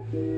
Astrologer.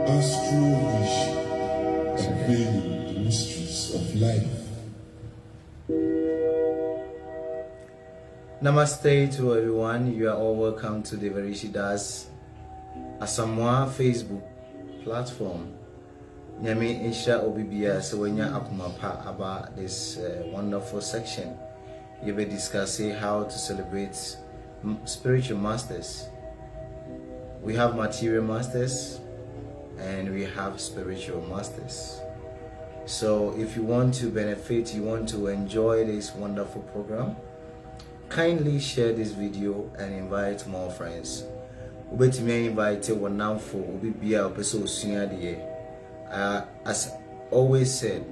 Astrologer, unveiling the mysteries of life. Namaste to everyone. You are all welcome to Devarishi Das Asamoah Facebook platform. Nyame Isha Obibia Sewanya Akumapa about this wonderful section. You'll be discussing how to celebrate spiritual masters. We have material masters and we have spiritual masters. So if you want to benefit, you want to enjoy this wonderful program, kindly share this video and invite more friends. Ubetimi invite one now for ubibia opeso sunya de as always said,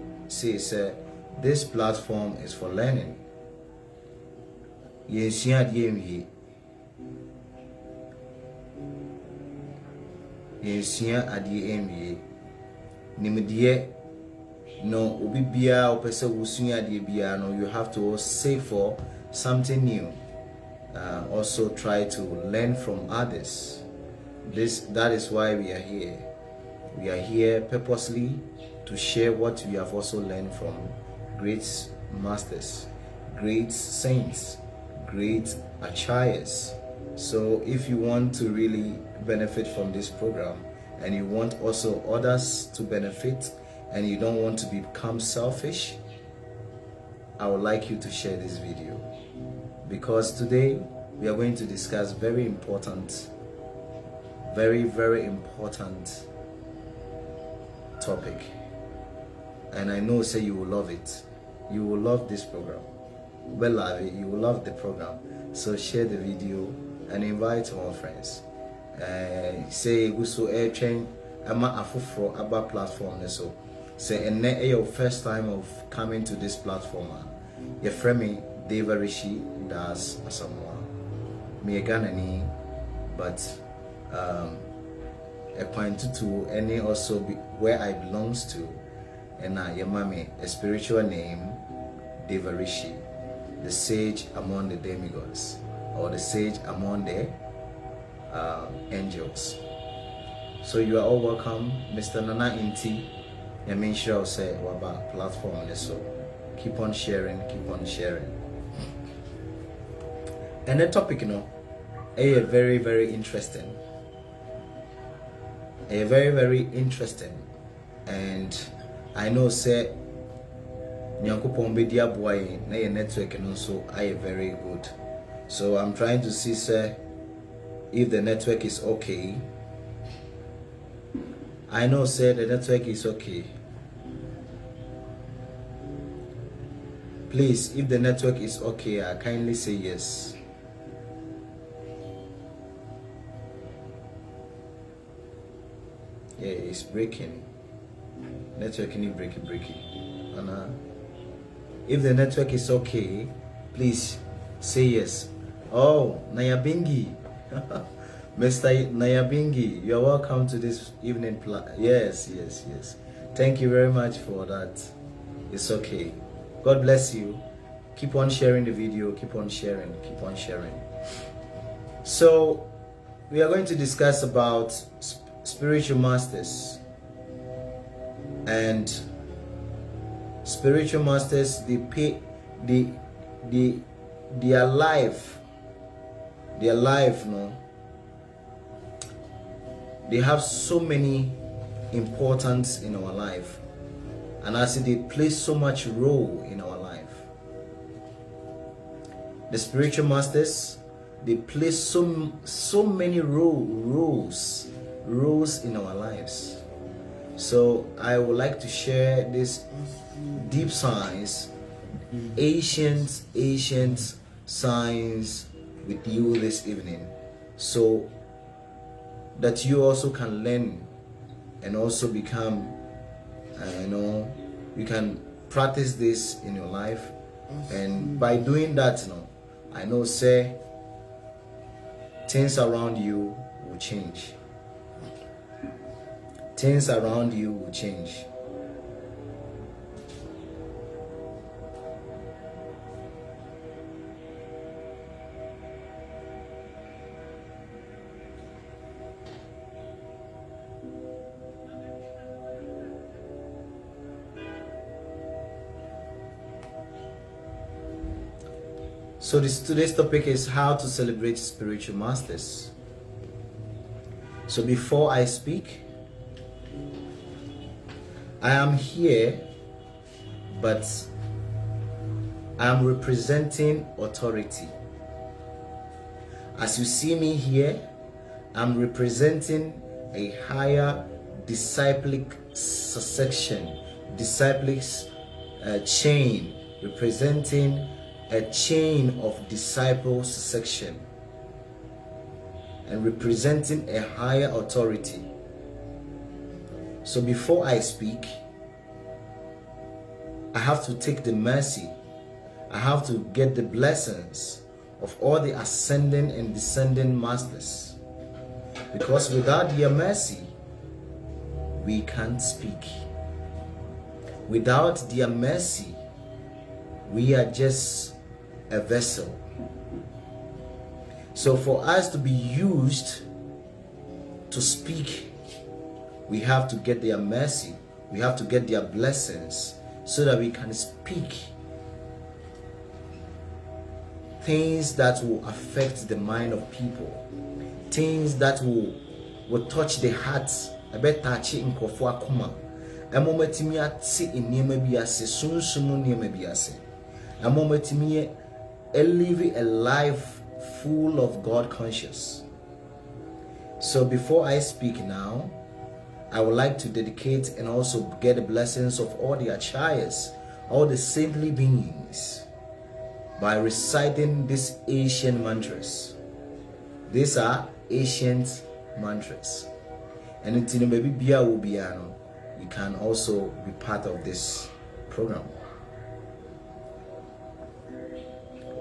this platform is for learning. Yensua adie emie nimdie no obi bia opese wusua adie bia no, you have to save for something new. Also try to learn from others. That is why we are here. We are here purposely to share what we have also learned from great masters, great saints, great archaics. So if you want to really benefit from this program, and you want also others to benefit, and you don't want to become selfish, I would like you to share this video, because today we are going to discuss very important, very important topic, and I know say you will love it. You will love this program. Well, love it. You will love the program. So share the video and invite more friends. Say go so air train ama afufro aba platform so say and your first time of coming to this platform. Your friend me Devarishi does Asamoah. Me a Ghanaian, but a point to any also where I belongs to, and your mommy a spiritual name Devarishi, the sage among the demigods, or the sage among the angels. So you are all welcome, Mr. Nana Inti. I mean sure I'll say about platform so keep on sharing. And the topic, very interesting. Very interesting, and I know say Nyankopon be dia boy na your network and also I very good. So I'm trying to see say if the network is okay. I know say the network is okay. Please, if the network is okay, I kindly say yes. Yeah, it's breaking. Network is breaking. And if the network is okay, please say yes. Oh, Nayabingi. Mr. Nayabingi, you are welcome to this evening. Yes. Thank you very much for that. It's okay. God bless you. Keep on sharing the video. Keep on sharing. So, we are going to discuss about spiritual masters. And spiritual masters, their life, no, they have so many importance in our life, and I say they play so much role in our life. The spiritual masters, they play so many roles in our lives. So I would like to share this deep science, ancient science with you this evening, so that you also can learn and also become, you can practice this in your life, and by doing that, I know say things around you will change. Things around you will change. So today's topic is how to celebrate spiritual masters. So before I speak, I am here, but I am representing authority. As you see me here, I'm representing a higher disciplic succession, disciplic chain, representing a chain of disciple succession, and representing a higher authority. So before I speak, I have to take the mercy. I have to get the blessings of all the ascending and descending masters. Because without their mercy, we can't speak. Without their mercy, we are just a vessel. So for us to be used to speak, we have to get their mercy. We have to get their blessings so that we can speak things that will affect the mind of people, things that will touch the hearts. I bet touch in kofua kuma. A momentimi ati in niema biase, sunsumu niema biase. A momentimi live a life full of God conscious. So before I speak now, I would like to dedicate and also get the blessings of all the acharyas, all the saintly beings, by reciting these ancient mantras. These are ancient mantras. And in baby bia will be you can also be part of this program.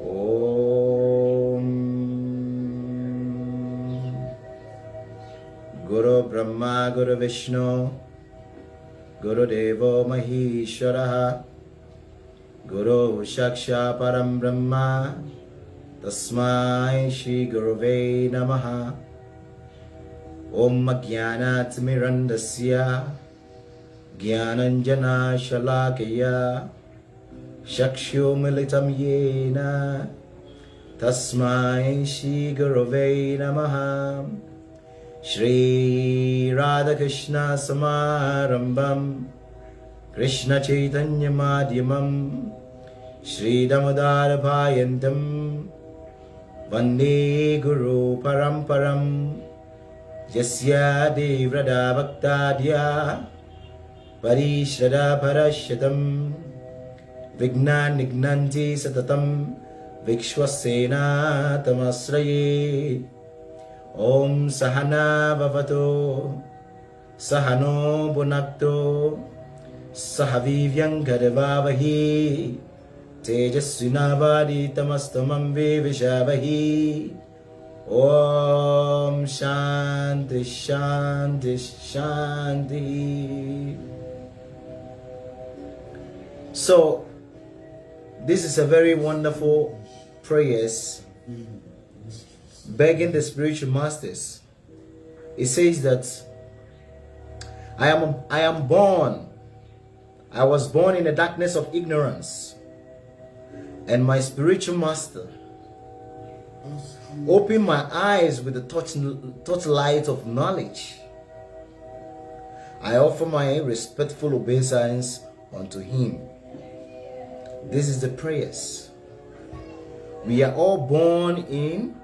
Om Guru Brahma Guru Vishnu Guru Devo Maheshwara Guru Shaksha Param Brahma Tasmai Shri Guruve Namaha. Om Jnanat Mirandasya Jnananjana Shalakaya Shakshyo Militam Yena Tasmai Shri Guruve Namaha. Shri Radha Krishna Samarambam Krishna Chaitanya Madhyamam Shri Damodara Bhayantam Vande Guru Paramparam Yasya Devrada Bhaktadya Parishada Parashatam Vignan Nignanti Satatam Vikshwasena Tamasraye. Om Sahana Bhavato Sahano Bhunakto Sahavivyam Gadavavahi Tejasvinavadi Tamastamam Vivishavahi. Om Shanti Shanti Shanti. So this is a very wonderful prayers begging the spiritual masters. It says that I was born in the darkness of ignorance, and my spiritual master opened my eyes with the torchlight of knowledge. I offer my respectful obeisance unto him. This is the prayers. We are all born in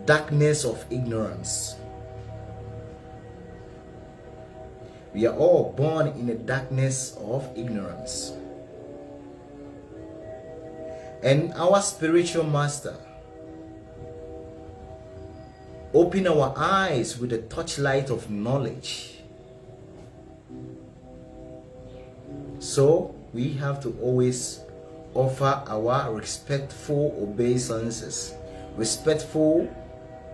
darkness of ignorance. We are all born in the darkness of ignorance. And our spiritual master open our eyes with the torchlight of knowledge. So we have to always offer our respectful obeisances, respectful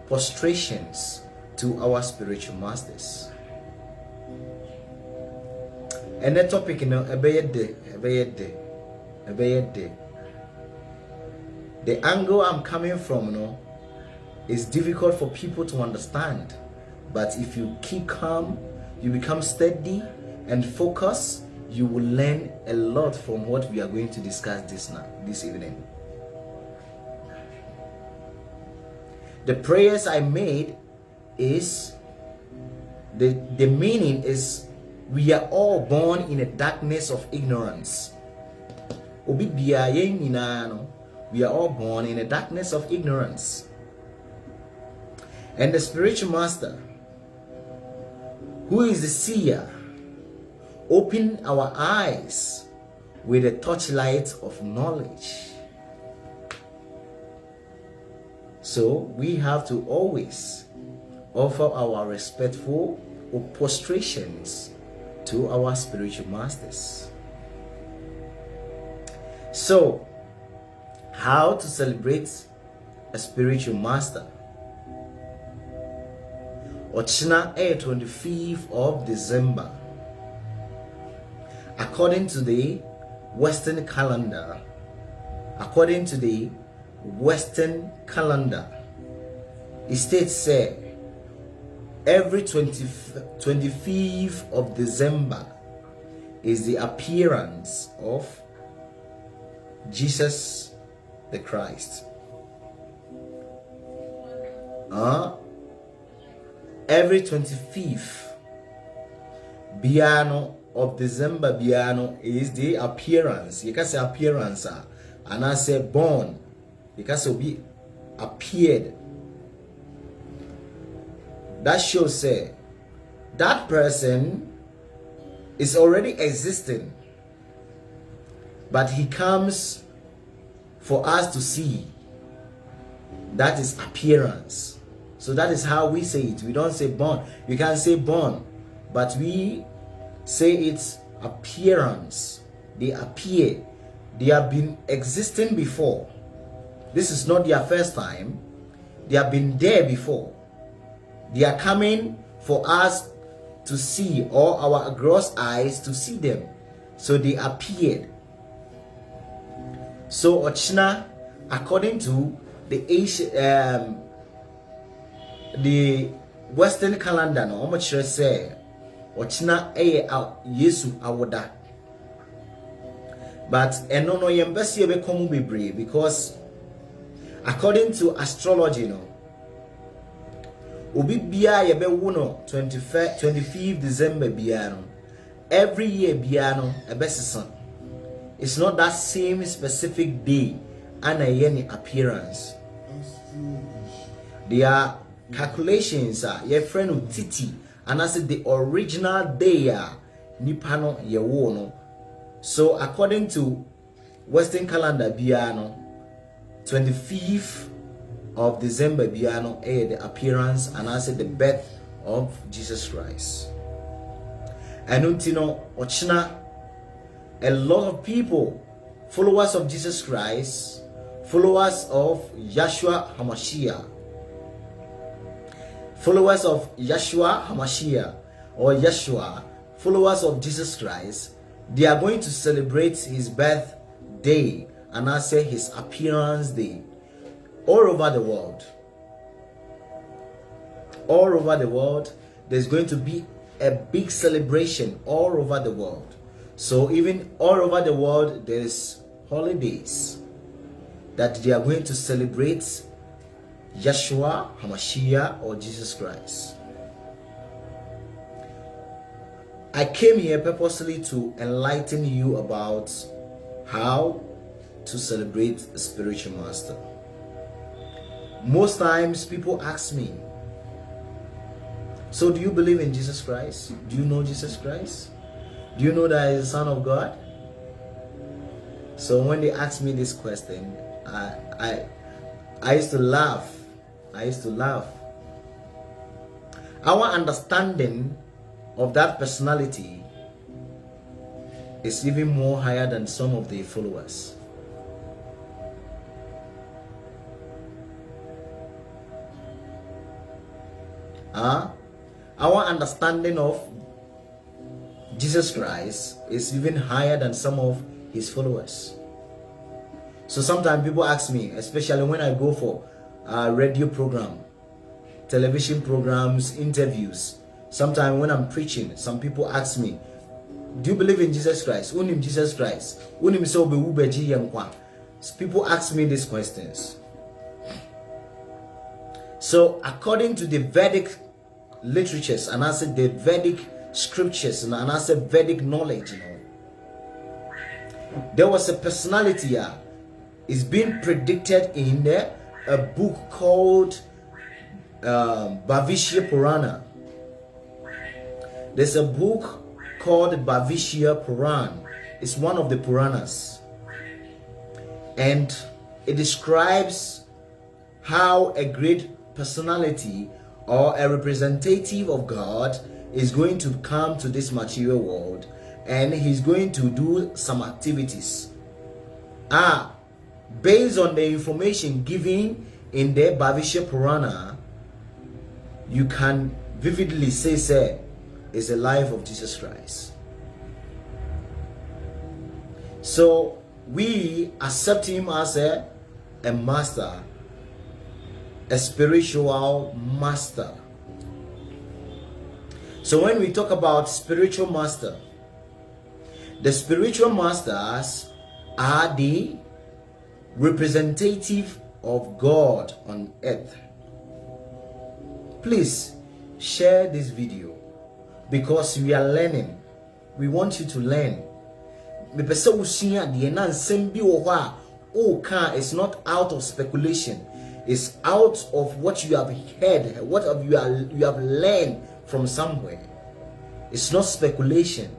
prostrations to our spiritual masters. And the topic, you know, the angle I'm coming from, you know, is difficult for people to understand. But if you keep calm, you become steady and focus, you will learn a lot from what we are going to discuss this evening. The prayers I made is the meaning is we are all born in a darkness of ignorance. We are all born in a darkness of ignorance. And the spiritual master, who is the seer, open our eyes with the torchlight of knowledge. So we have to always offer our respectful or prostrations to our spiritual masters. So, how to celebrate a spiritual master? Ochina 25th of December. According to the Western calendar, it states every 25th of December is the appearance of Jesus the Christ. Every 25th biano of December biano is the appearance. You can say appearance, and I say born. You can say be appeared. That shows that person is already existing, but he comes for us to see. That is appearance. So that is how we say it. We don't say born. You can say born, but we say it's appearance. They appear. They have been existing before. This is not their first time. They have been there before. They are coming for us to see, or our gross eyes to see them. So they appeared. So Ochina, according to the Western calendar, no much say Ochina Yesu awoda. But eno no yembesi ebe komu bebre, because according to astrology, no obi bia yebe wuno 25th December biano. Every year biano ebe season. It's not that same specific day and any appearance. There are calculations your friend Titi, and I said the original day nipano yewono. So according to Western calendar biano, 25th of December biano the appearance, and I said the birth of Jesus Christ. And untino ochina, a lot of people, followers of Jesus Christ, followers of Yeshua HaMashiach, followers of Yeshua HaMashiach, or Yeshua, followers of Jesus Christ, they are going to celebrate his birthday, and I say his appearance day, all over the world. All over the world, there's going to be a big celebration all over the world. So even all over the world, there is holidays that they are going to celebrate Yeshua HaMashiach, or Jesus Christ. I came here purposely to enlighten you about how to celebrate a spiritual master. Most times people ask me, so do you believe in Jesus Christ? Do you know Jesus Christ? Do you know that he is the Son of God? So when they ask me this question, I used to laugh. Our understanding of that personality is even more higher than some of the followers. Our understanding of Jesus Christ is even higher than some of his followers. So sometimes people ask me, especially when I go for a radio program, television programs, interviews, sometimes when I'm preaching, some people ask me, do you believe in Jesus Christ? Unim Jesus Christ? Unim so be ubeji yankwa? People ask me these questions. So according to the Vedic literatures, and I said the Vedic scriptures, and I said Vedic knowledge, there was a personality is being predicted in a book called Bhavishya Purana. There's a book called Bhavishya Puran. It's one of the Puranas, and it describes how a great personality or a representative of God is going to come to this material world, and he's going to do some activities. Based on the information given in the Bhavishya Purana, you can vividly say is the life of Jesus Christ. So we accept him as a master, a spiritual master. So when we talk about spiritual master, the spiritual masters are the representative of God on earth. Please share this video because we are learning. We want you to learn. It's not out of speculation. It's out of what you have heard, what you have learned from somewhere. It's not speculation.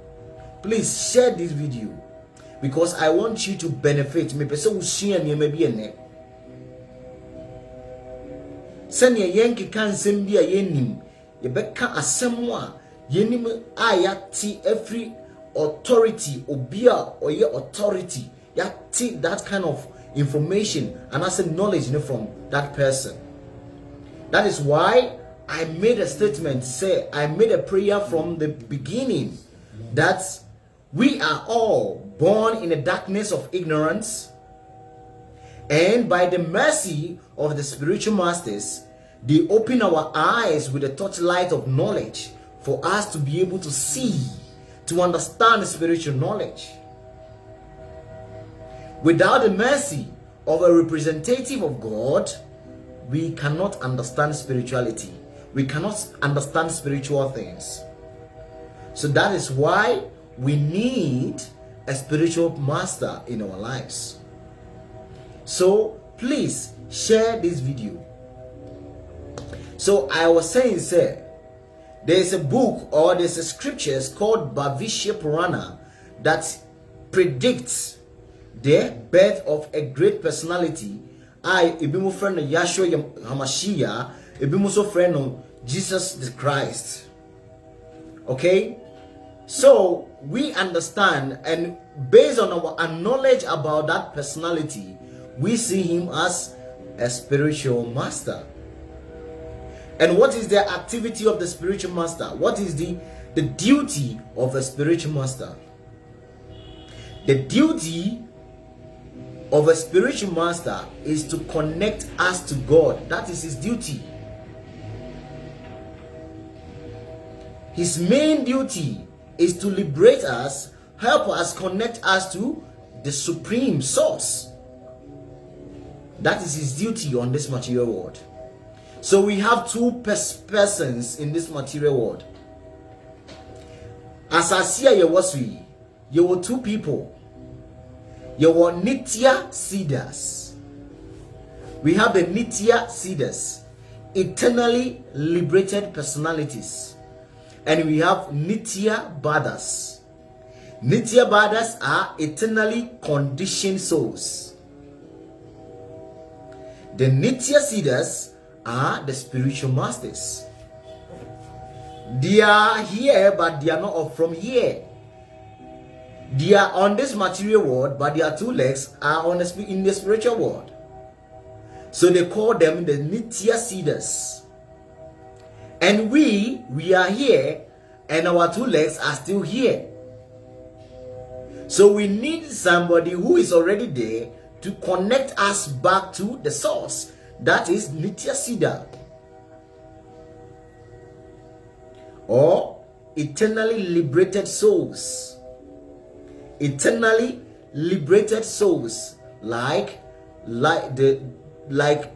Please share this video because I want you to benefit. Send your Yankee can send be a yenim. You beka Asamoah yenim ayati every authority obia or your authority. Yati that kind of information and as a knowledge from that person. That is why I made a statement, I made a prayer from the beginning that we are all born in the darkness of ignorance, and by the mercy of the spiritual masters, they open our eyes with the torchlight of knowledge for us to be able to see, to understand the spiritual knowledge. Without the mercy of a representative of God, we cannot understand spirituality. We cannot understand spiritual things. So that is why we need a spiritual master in our lives. So please share this video. So I was saying, there's a book or there's a scriptures called Bhavishya Purana that predicts the birth of a great personality. I ebimu friend Yahshua Hamashiach, ebimu so friend Jesus the Christ. Okay, so we understand, and based on our knowledge about that personality, we see him as a spiritual master. And what is the activity of the spiritual master? What is the duty of a spiritual master? The duty of a spiritual master is to connect us to God. That is his duty. His main duty is to liberate us, help us, connect us to the supreme source. That is his duty on this material world. So we have two persons in this material world. As I see you were two people. You were Nitya Siddhas. We have the Nitya Siddhas, eternally liberated personalities. And we have Nitya Baddhas. Nitya Baddhas are eternally conditioned souls. The Nitya Siddhas are the spiritual masters. They are here, but they are not from here. They are on this material world, but their two legs are in the spiritual world. So they call them the Nitya Siddhas. And we are here, and our two legs are still here. So we need somebody who is already there to connect us back to the source. That is Nitya Siddha, or eternally liberated souls. Eternally liberated souls, like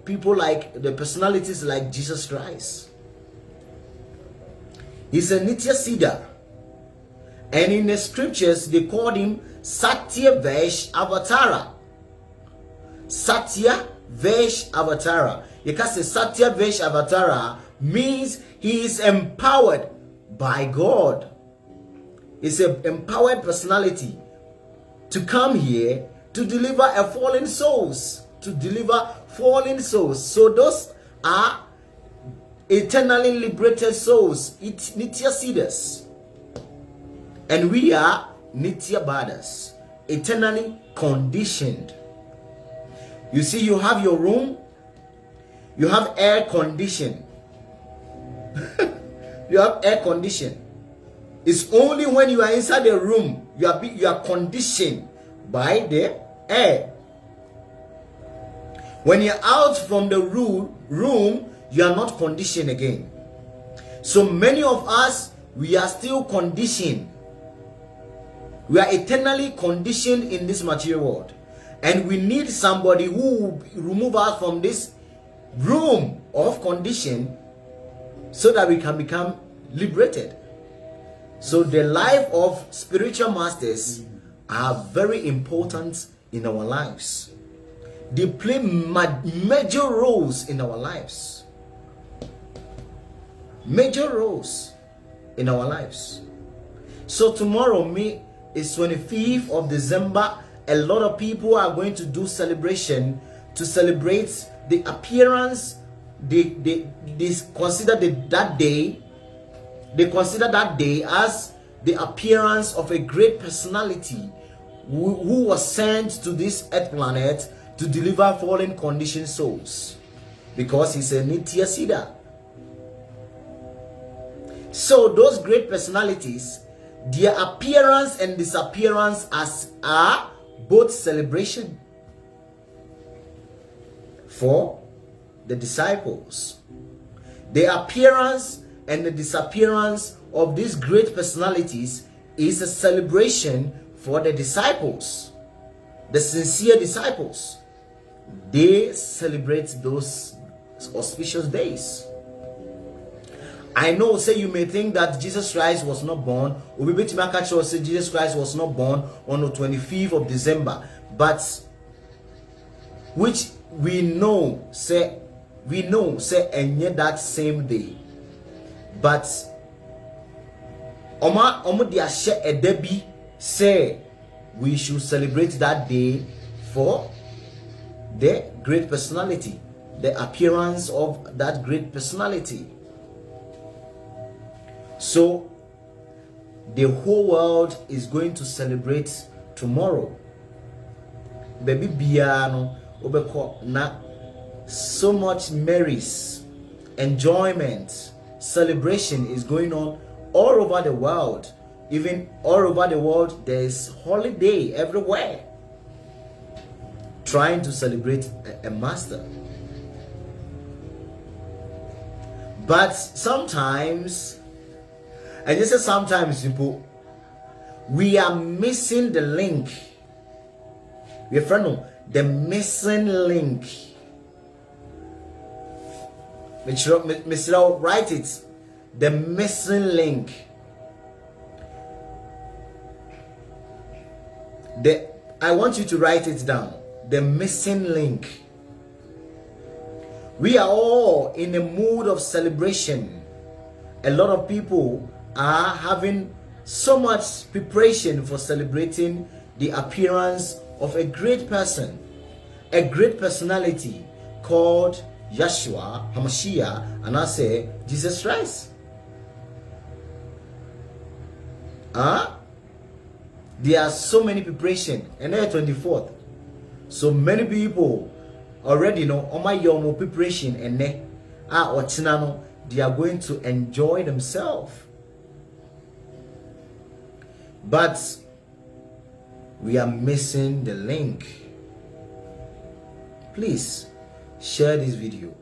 people, like the personalities like Jesus Christ. He's a Nitya Siddha, and in the scriptures they called him Satya Vesh Avatara. Satya Vesh Avatara. You can say Satya Vesh Avatara means he is empowered by God. It's an empowered personality to come here to deliver fallen souls. To deliver fallen souls. So those are eternally liberated souls, Nitya Siddhas. And we are Nitya Baddhas, eternally conditioned. You see, you have your room, you have air condition. You have air condition. It's only when you are inside the room you are conditioned by the air. When you're out from the room, you are not conditioned again. So many of us, we are still conditioned. We are eternally conditioned in this material world. And we need somebody who will remove us from this room of condition so that we can become liberated. So the life of spiritual masters are very important in our lives. They play major roles in our lives. Major roles in our lives. So tomorrow is 25th of December. A lot of people are going to do celebration to celebrate the appearance. They consider that day. They consider that day as the appearance of a great personality who was sent to this earth planet to deliver fallen conditioned souls, because he's a Nitya Siddha. So those great personalities, their appearance and disappearance are both celebration for the disciples. The appearance and the disappearance of these great personalities is a celebration for the disciples, the sincere disciples. They celebrate those auspicious days. I know, say you may think that Jesus Christ was not born, or we say Jesus Christ was not born on the 25th of December, but which we know say and yet that same day. But Oma dia share a debi say we should celebrate that day for the great personality, the appearance of that great personality. So the whole world is going to celebrate tomorrow. Baby Biano obeko na so much merries, enjoyment, celebration is going on all over the world. Even all over the world, there is holiday everywhere, trying to celebrate a master. But sometimes, and this is sometimes, people, we are missing the link. We are friend, the missing link. Mr. Write it. The missing link. I want you to write it down. The missing link. We are all in a mood of celebration. A lot of people are having so much preparation for celebrating the appearance of a great person, a great personality called Yeshua HaMashiach, and I say Jesus Christ. There are so many preparation, and then 24th. So many people already know on my young preparation, and they are going to enjoy themselves. But we are missing the link. Please share this video.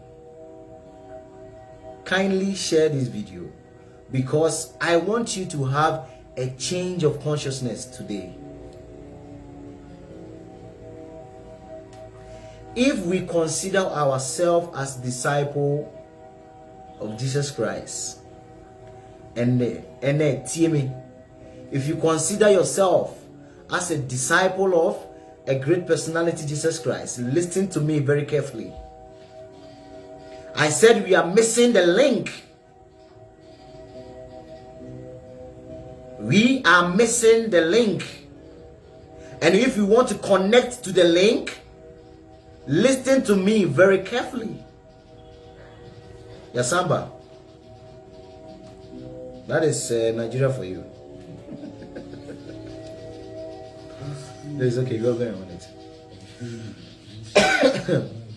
Kindly share this video, because I want you to have a change of consciousness today. If we consider ourselves as disciple of Jesus Christ, and if you consider yourself as a disciple of a great personality, Jesus Christ, listen to me very carefully. I said we are missing the link. We are missing the link. And if you want to connect to the link, listen to me very carefully. Yasamba. That is Nigeria for you. It's okay, go there on it.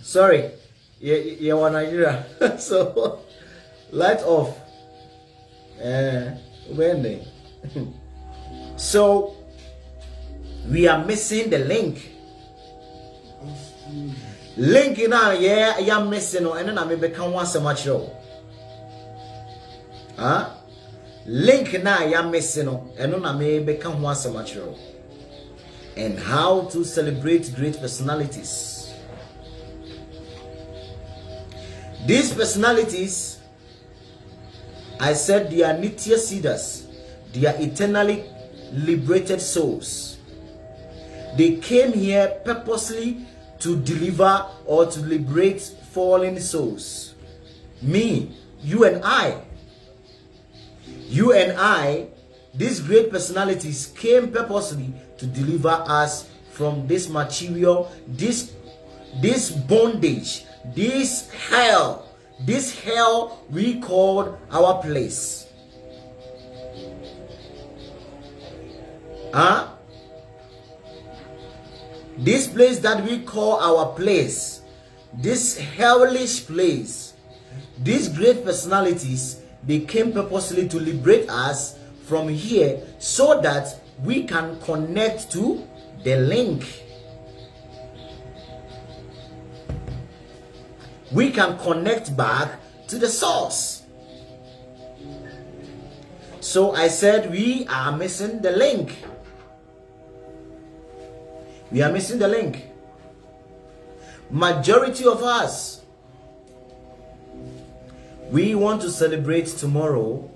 Sorry, you are Nigeria. So, light off. When so, we are missing the link. Link in our yeah, missing, and then I may become once so much. Link now, yeah, missing, and then I may become once so much. And how to celebrate great personalities. These personalities, I said, they are Nitya Siddhas. They are eternally liberated souls. They came here purposely to deliver or to liberate fallen souls. Me, you and I. You and I, these great personalities came purposely to deliver us from this material, this bondage, this hell we called our place. This place that we call our place, this hellish place, these great personalities, they came purposely to liberate us from here so that we can connect to the link. We can connect back to the source. So I said we are missing the link. We are missing the link. Majority of us, we want to celebrate tomorrow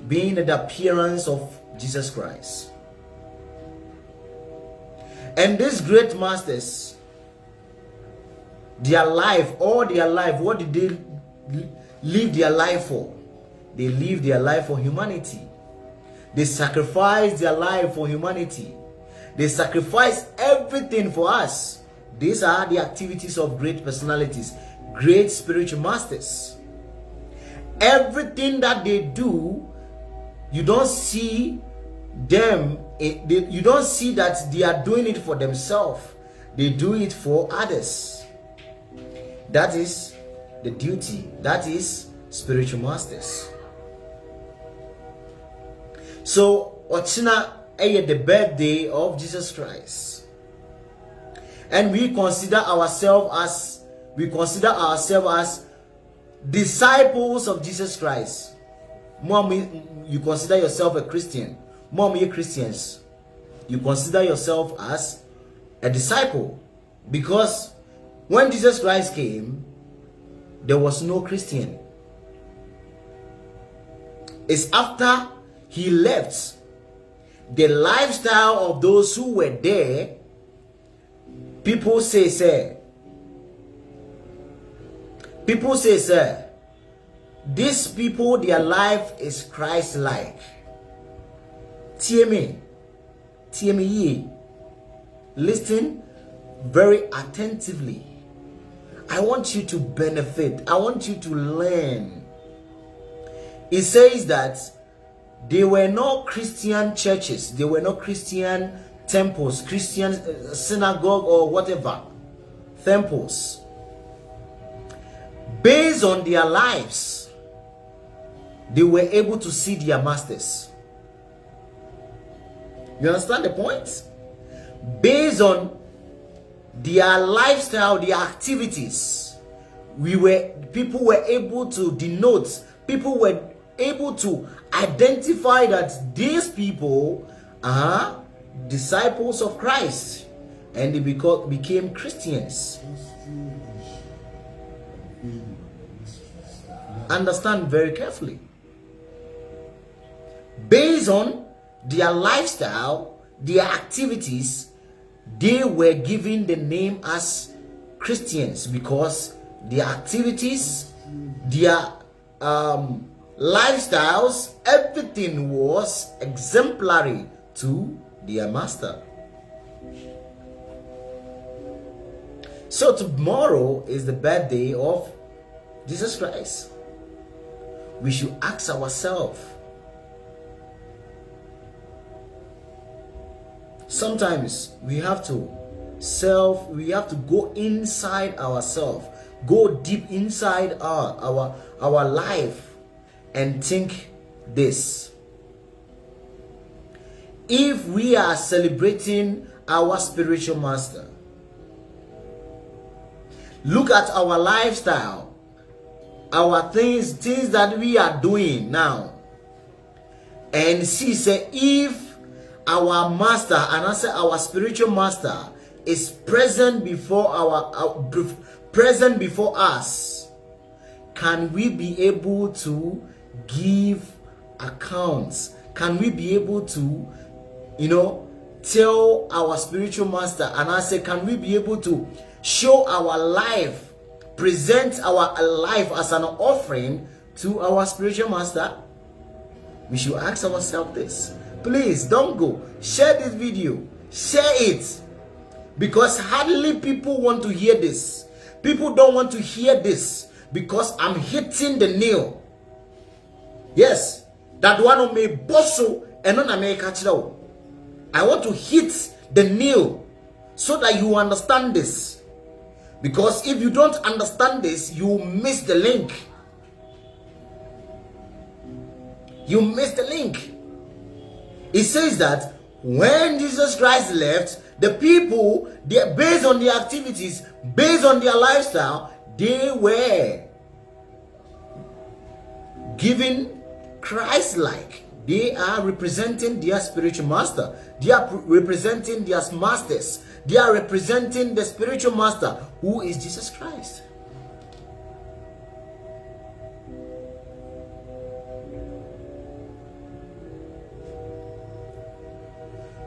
being the appearance of Jesus Christ. And these great masters, their life, all their life, what did they live their life for? They live their life for humanity. They sacrifice their life for humanity. They sacrifice everything for us. These are the activities of great personalities, great spiritual masters. Everything that they do, you don't see them, you don't see that they are doing it for themselves. They do it for others. That is the duty. That is spiritual masters. So, Ochina is the birthday of Jesus Christ, and we consider ourselves as disciples of Jesus Christ. Mom, you consider yourself a Christian. Mom, you Christians, you consider yourself as a disciple, because when Jesus Christ came, there was no Christian. It's after he left, the lifestyle of those who were there, people say, sir, these people, their life is Christ-like. Hear me ye. Listen very attentively. I want you to benefit. I want you to learn. It says that there were no Christian churches. There were no Christian temples, Christian synagogue or whatever. Temples. Based on their lives, they were able to see their masters. You understand the point? Based on their lifestyle, their activities, people were able to denote, people were able to identify that these people are disciples of Christ, and they became Christians. Understand very carefully. Based on their lifestyle, their activities, they were given the name as Christians, because their activities, their lifestyles, everything was exemplary to their master. So tomorrow is the birthday of Jesus Christ. We should ask ourselves, sometimes we have to go inside ourselves, go deep inside our life and think this. If we are celebrating our spiritual master, look at our lifestyle, our things that we are doing now, and see, say, if our master, and I say our spiritual master, is present before present before us, can we be able to give accounts? Can we be able to, tell our spiritual master, and I say, can we be able to show our life, present our life as an offering to our spiritual master? We should ask ourselves this. Please don't go. Share this video. Share it. Because hardly people want to hear this. People don't want to hear this because I'm hitting the nail. Yes, that one of me bosso and on America. I want to hit the nail so that you understand this. Because if you don't understand this, you miss the link. You miss the link. It says that when Jesus Christ left, the people, based on their activities, based on their lifestyle, they were given Christ-like. They are representing their spiritual master. They are representing their masters. They are representing the spiritual master, who is Jesus Christ.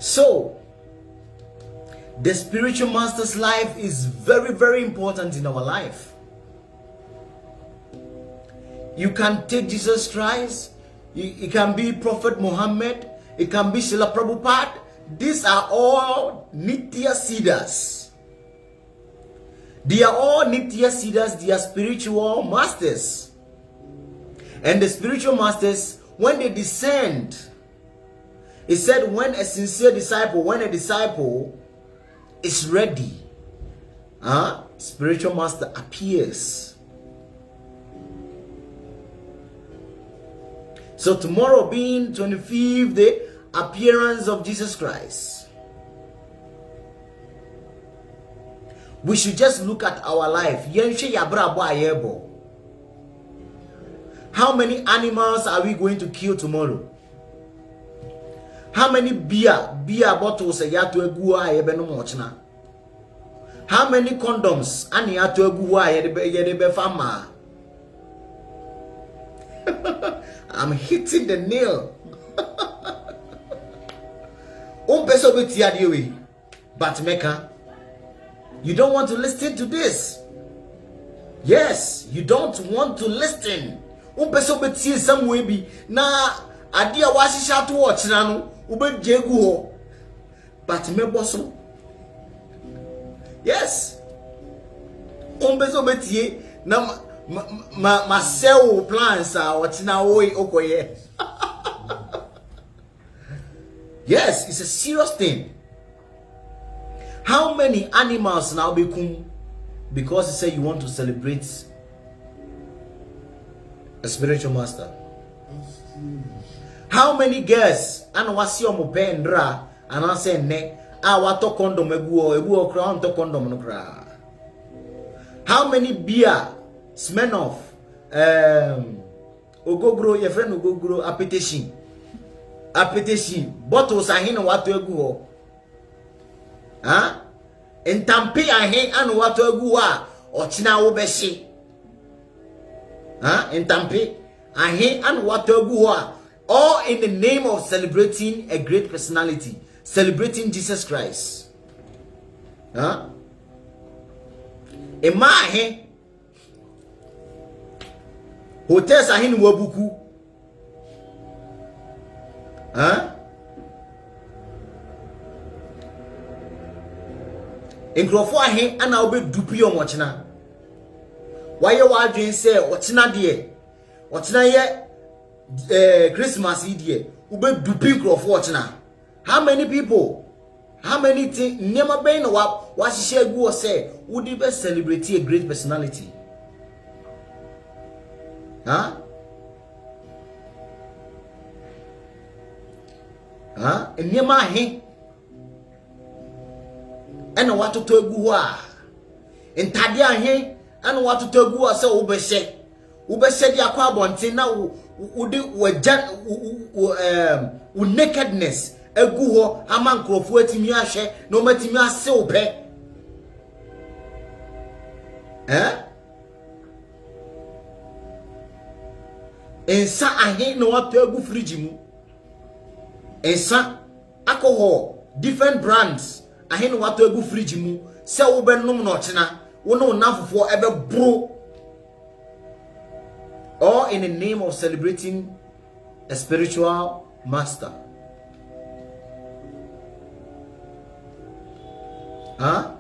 So, the spiritual master's life is very, very important in our life. You can take Jesus Christ, it can be Prophet Muhammad, it can be Srila Prabhupada. These are all Nitya Siddhas. They are all Nitya Siddhas, they are spiritual masters. And the spiritual masters, when they descend, it said when a sincere disciple, when a disciple is ready, spiritual master appears. So tomorrow being 25th day, appearance of Jesus Christ, we should just look at our life. How many animals are we going to kill tomorrow? How many beer bottles are you to go? How many condoms are you to go? I'm hitting the nail. But Mecca, you don't want to listen to this. Yes, you don't want to listen. Some way be na adia wasisha to watch nano ube jegu. But me bosso. Yes. Umbeso betie na ma sell plans are what now okoye. Yes, it's a serious thing. How many animals now become because you say you want to celebrate a spiritual master? How many girls and what's your mopendra and I say ne what to condom ebu crown to condom no cra. How many beer Smirnoff ogogro your friend ogogro appetition bottles are hin what to egu in Tampi ahin and what to egu or china obeshi in Tampi ahin and what to egu all in the name of celebrating a great personality, celebrating Jesus Christ. Ema hotels ahin wabuku. Nkrofo ahin ana obe dupi omochina. Why you wadwen say ochina de? Ochina ye Christmas idie ube dupi nkrofo ochina. How many people How many things never been what she share go say would you best celebrate a great personality? Huh? Huh? And never he and what to tell you in Tadia he and what to tell you say ube said ya kwa bonte na wo nakedness egu ho ama nkrofo atimi ahwe na omatimi ase ope ensa ahe na wato egu fridge mu ensa alcohol different brands ahe na wato egu fridge mu se wo be nom na ochena wo no nafofo ebe bro, or in the name of celebrating a spiritual master. Huh?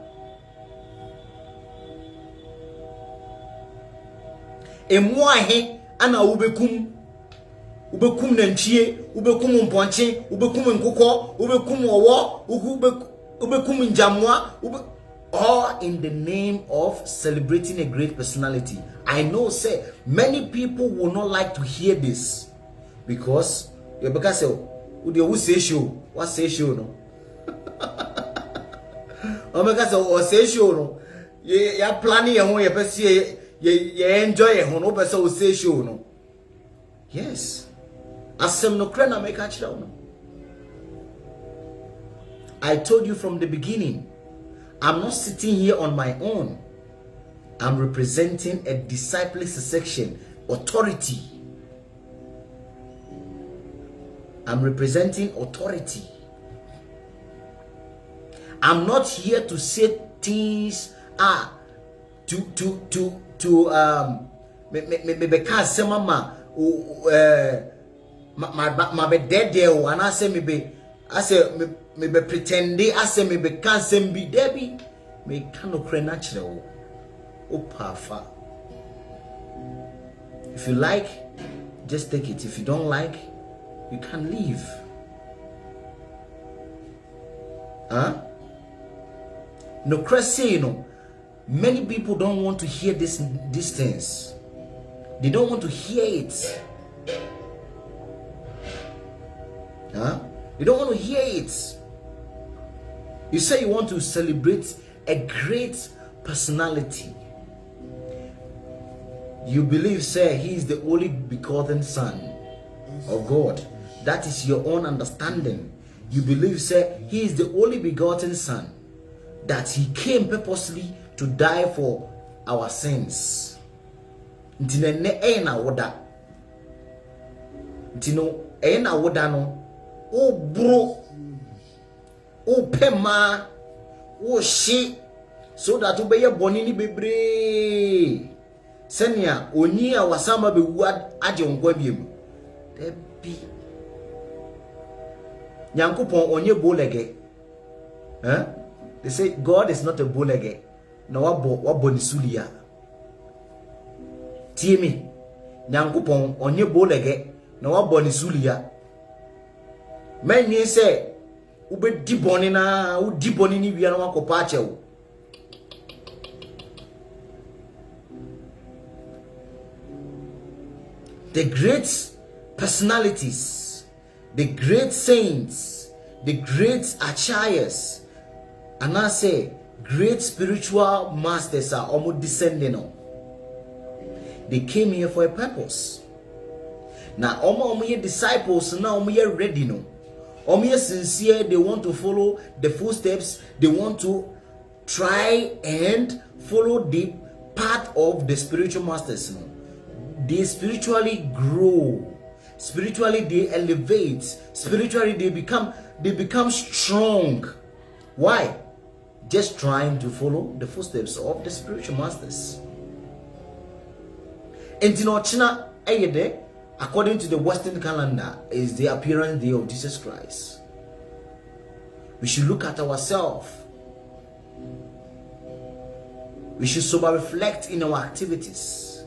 Emwahe ana ubekum nanchie, ubekum mponche, ubekum nkoko, ubekum owo, ubekum njamwa, all in the name of celebrating a great personality. I know, say, many people will not like to hear this because you because who say show, what say show no? Oh my God, so say show no? You planning your home, you enjoy your home, but so say show no? Yes, asem no krena make a child. I told you from the beginning, I'm not sitting here on my own. I'm representing a discipleship section, authority. I'm representing authority. I'm not here to say things because mama my be dead there and I say me pretend I say me be can say be Debbie me cannot create natural. If you like, just take it. If you don't like, you can leave. Huh? No crazy, you know. Many people don't want to hear these things. They don't want to hear it. Huh? You don't want to hear it. You say you want to celebrate a great personality. You believe, sir, he is the only begotten Son of God. That is your own understanding. You believe, sir, he is the only begotten Son, that he came purposely to die for our sins. Ntino ena woda no o bro o pema o shi so that obeye boni ni bebre senia oni a wasama be wu ade ngwa biem debi nyankopon onye bolege. They say God is not a bolege. Na wabo ni sulia tiemi nyankopon onye bolege na wabo ni sulia many say ube diboni na u diboni ni bia na wakopa achewo. The great personalities, the great saints, the great achayas, and I say great spiritual masters are almost descending on. They came here for a purpose. Now, all my disciples now we are ready no. All sincere, they want to follow the footsteps. They want to try and follow the path of the spiritual masters. No? They spiritually grow. Spiritually they elevate. Spiritually they become strong. Why? Just trying to follow the footsteps of the spiritual masters. And China, according to the Western calendar, is the appearance day of Jesus Christ. We should look at ourselves. We should sober reflect in our activities.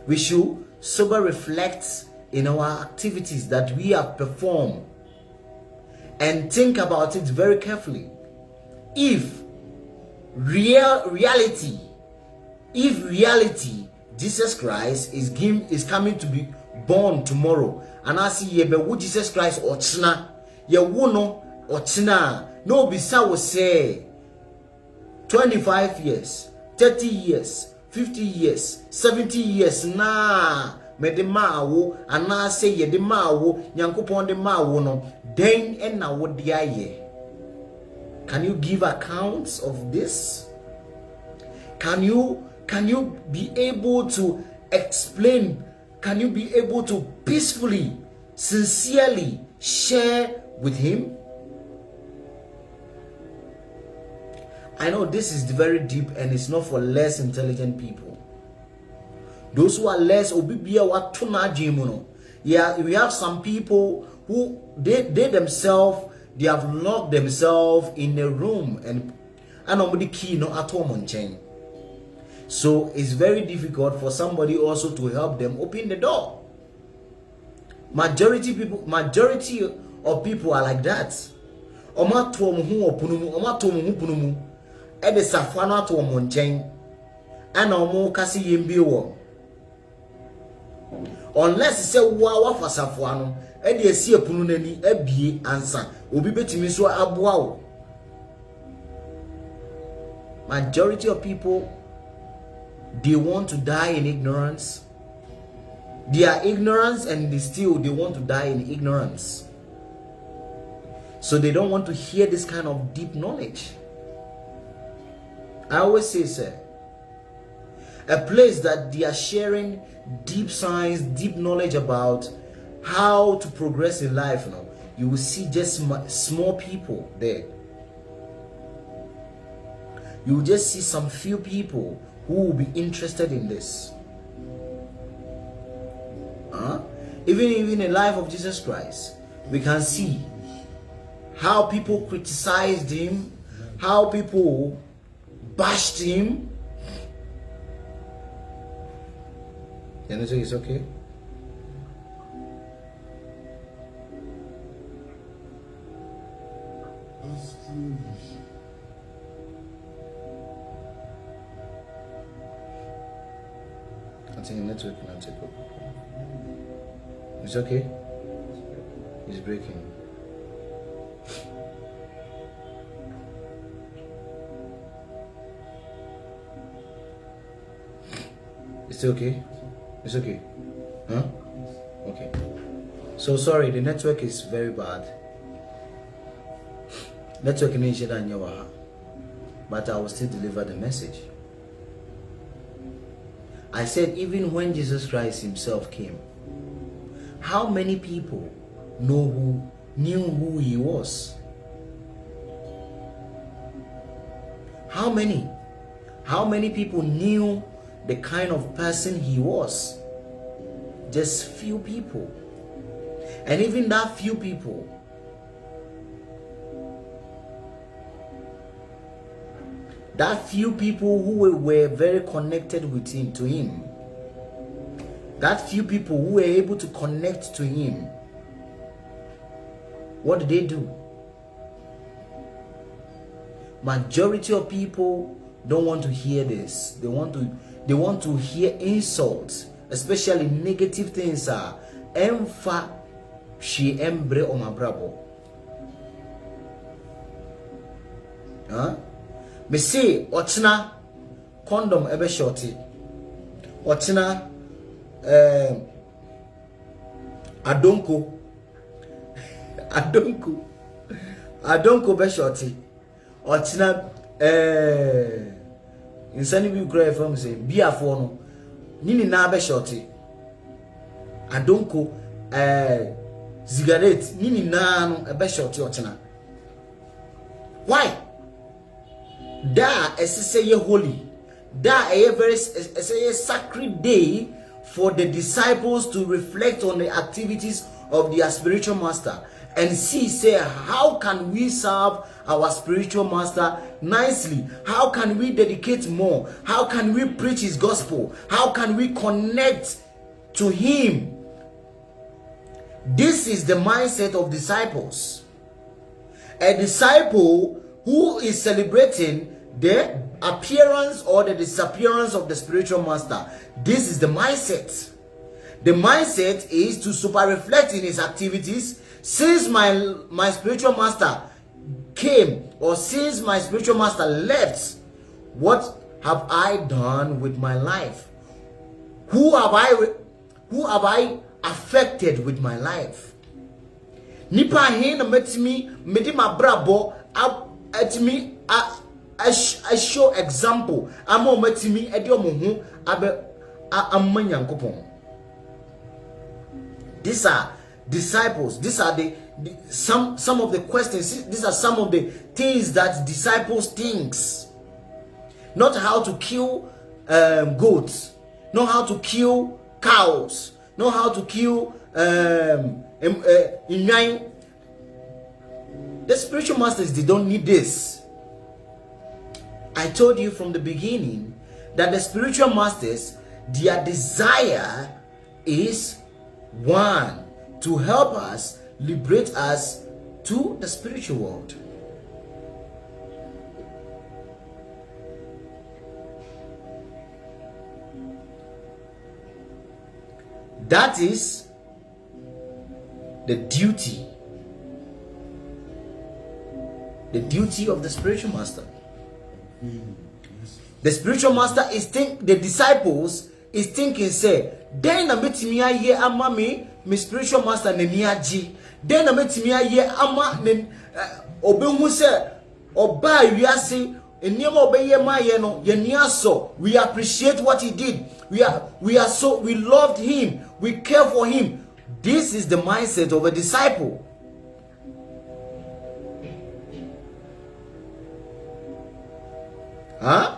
We should sober reflect in our activities that we have performed. and think about it very carefully. If reality, Jesus Christ is coming to be born tomorrow, and I see ye Jesus Christ or china, ye wono or china, no bisa will say 25 years, 30 years, 50 years, 70 years, nah, me de mawo, and na say ye de mawo, Yankupon de mawo no, then and now what the aye. Can you give accounts of this? Can you be able to explain? Can you be able to peacefully, sincerely share with him? I know this is very deep and it's not for less intelligent people. Those who are less obibia wa tuna jimuno. Yeah, we have some people who they themselves, they have locked themselves in a room and nobody key no at home on chain. So it's very difficult for somebody also to help them open the door. Majority of people are like that. Oma to omuhu opunumu, oma to omuhu punumu. E de safana to omo nchen. Ana omo kasi yembi wo. Unless say wa fa safano, e de esi epunu nani ebie ansa. Obi betimi so aboa wo. Majority of people, they want to die in ignorance. They are ignorant and they want to die in ignorance. So they don't want to hear this kind of deep knowledge. I always say, sir, a place that they are sharing deep science, deep knowledge about how to progress in life, you will see just small people there. You will just see some few people who will be interested in this. Even in the life of Jesus Christ, we can see how people criticized him, how people bashed him. Can I say it's okay? I think the network can take up. It's okay? It's breaking. It's okay? It's okay? Huh? Okay. So sorry, the network is very bad. Network in Asia, but I will still deliver the message. I said even when Jesus Christ himself came, how many people knew who he was? How many people knew the kind of person he was? Just few people. And even that few people, who were very connected with him, that few people who were able to connect to him, what did they do? Majority of people don't want to hear this. They want to hear insults, especially negative things. Emfa she embre omabrabo. Me say ochina condom ebe shorty. Ochina adonko be shorty. Ochina insani bi kura FM say bi afo no nini na be shorty. Adonko cigarette nini na no ebe shorty ochina. Why? Da say ye holy. Da a very sacred day for the disciples to reflect on the activities of their spiritual master and say how can we serve our spiritual master nicely? How can we dedicate more? How can we preach his gospel? How can we connect to him? This is the mindset of disciples. a disciple who is celebrating the appearance or the disappearance of the spiritual master. This is the mindset. The mindset is to super reflect in his activities. Since my spiritual master came, or since my spiritual master left, what have I done with my life? Who have I affected with my life? Nipa hin metimi medi mabrabo atimi I show example. Amo metimi edi omo abe amanyankopon. These are disciples. These are some of the questions. These are some of the things that disciples thinks. Not how to kill goats, not how to kill cows, not how to kill the spiritual masters. They don't need this. I told you from the beginning that the spiritual masters, their desire is one, to help us, liberate us to the spiritual world. That is the duty of the spiritual master. The spiritual master is the disciples is thinking, say, then na metimi aye ama me spiritual master na ni agi. Then na metimi aye ama obehu se oba wiase eniema obeye ma ye no ye ni aso. We appreciate what he did. We loved him. We care for him. This is the mindset of a disciple. Huh?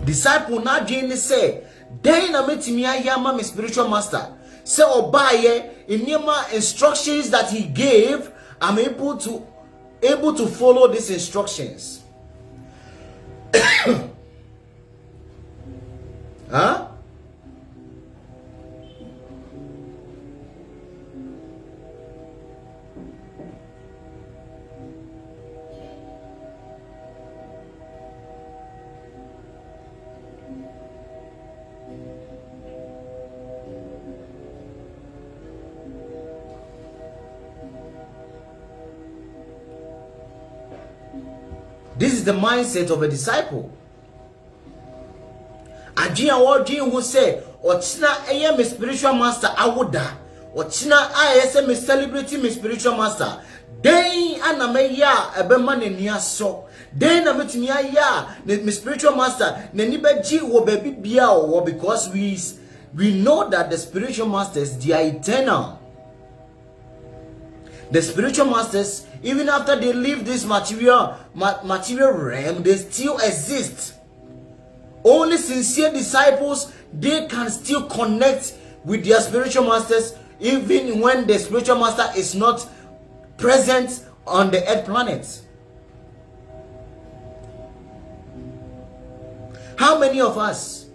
Disciple na dwene say, then na metimi ayama me spiritual master. Say obaye eniema instructions that he gave, I'm able to follow these instructions. Huh? This is the mindset of a disciple. Ajia wodin who say, "Ochina eye me spiritual master awoda. Ochina aye say me celebrating me spiritual master. Den anameya ebema ne ni aso. Den na metimi aya me spiritual master ne ni beji wo baby bia wo, because we know that the spiritual masters, they are eternal. The spiritual masters, even after they leave this material realm, they still exist. Only sincere disciples, they can still connect with their spiritual masters, even when the spiritual master is not present on the earth planet. How many of us?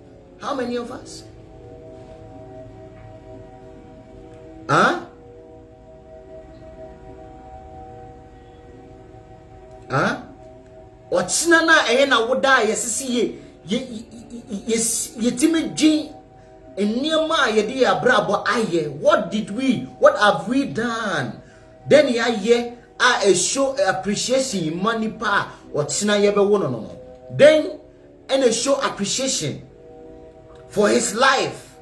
Huh? Ochina na eye na woda yesisi yetimi dwin eniema yede abrabo aye. What have we done? Then aye a show appreciation money pa ochina yebe wo no. Then and a show appreciation for his life,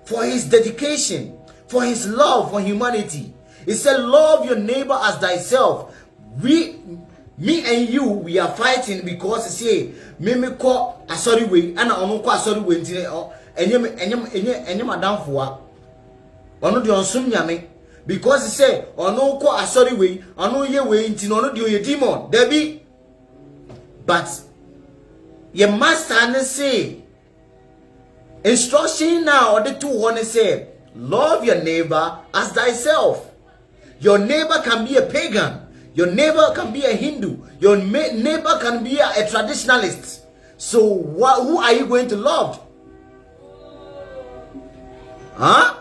for his dedication, for his love for humanity. He said, love your neighbor as thyself. Me and you, we are fighting because he say, me call a sorry way, and I don't call sorry way, and you madam for one of the unsum because he say, or no call a sorry way, I know your way, into no do your demon, Debbie. But your master and say, instruction now, the two want to say, love your neighbor as thyself. Your neighbor can be a pagan. Your neighbor can be a Hindu. Your neighbor can be a traditionalist. So who are you going to love? Huh?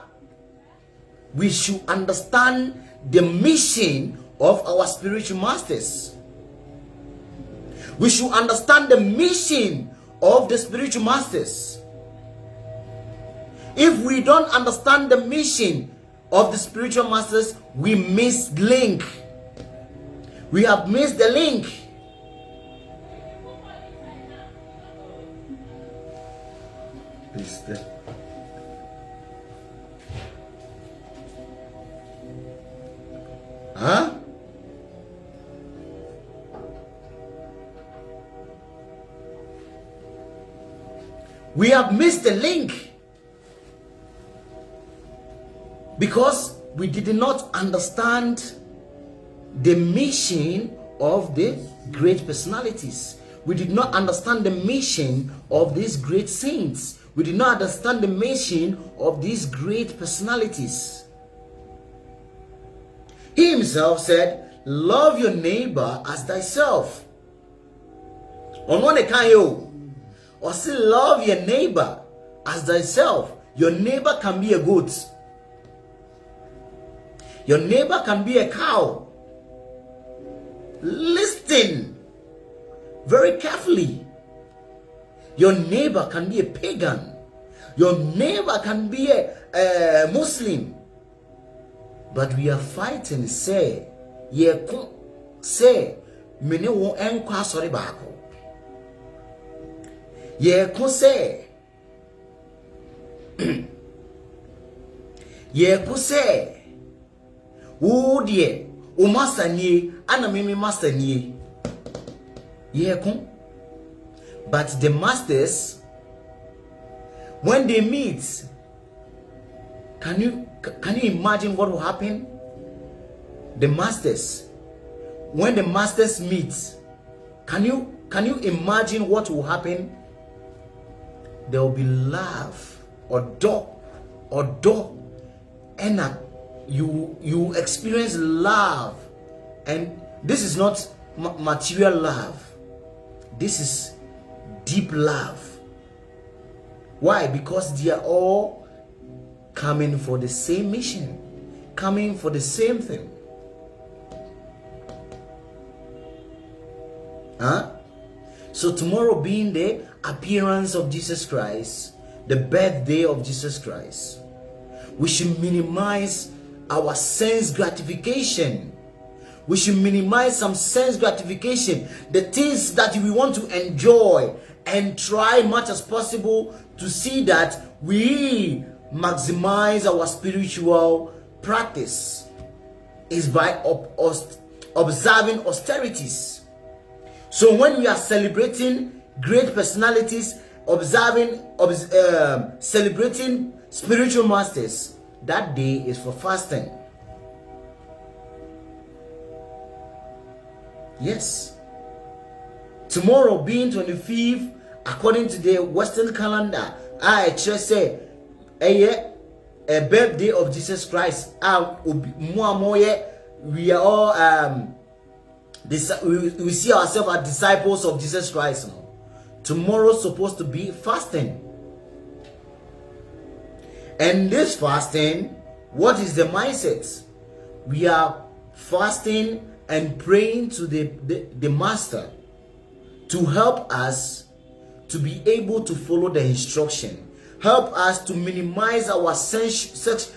we should understand the mission of our spiritual masters. We should understand the mission of the spiritual masters. If we don't understand the mission of the spiritual masters, we miss the link. We have missed the link. Please stay. Huh? We have missed the link because we did not understand the mission of the great personalities. We did not understand the mission of these great saints. We did not understand the mission of these great personalities. He himself said, love your neighbor as thyself. On one account, or say love your neighbor as thyself. Your neighbor can be a goat. Your neighbor can be a cow. Listen very carefully. Your neighbor can be a pagan. Your neighbor can be a Muslim. But we are fighting, say, say, mene wo enkwa sorry bako. Ye ko say, ye ko say, wo die, o master ni, ana mimi master ni. Ye ko. But the masters, when they meet, can you imagine what will happen? The masters, when the masters meet, can you imagine what will happen? There will be love or dog, and you experience love, and this is not material love. This is deep love. Why? Because they are all coming for the same mission, coming for the same thing. So tomorrow being the appearance of Jesus Christ, the birthday of Jesus Christ, we should minimize our sense gratification. We should minimize some sense gratification, the things that we want to enjoy, and try much as possible to see that we maximize our spiritual practice is by observing austerities. So when we are celebrating great personalities, celebrating spiritual masters, that day is for fasting. Yes. Tomorrow being 25th, according to the Western calendar, I just say a birthday of Jesus Christ. We are all we see ourselves as disciples of Jesus Christ. Tomorrow is supposed to be fasting. And this fasting, what is the mindset? We are fasting and praying to the Master to help us to be able to follow the instruction, help us to minimize our sense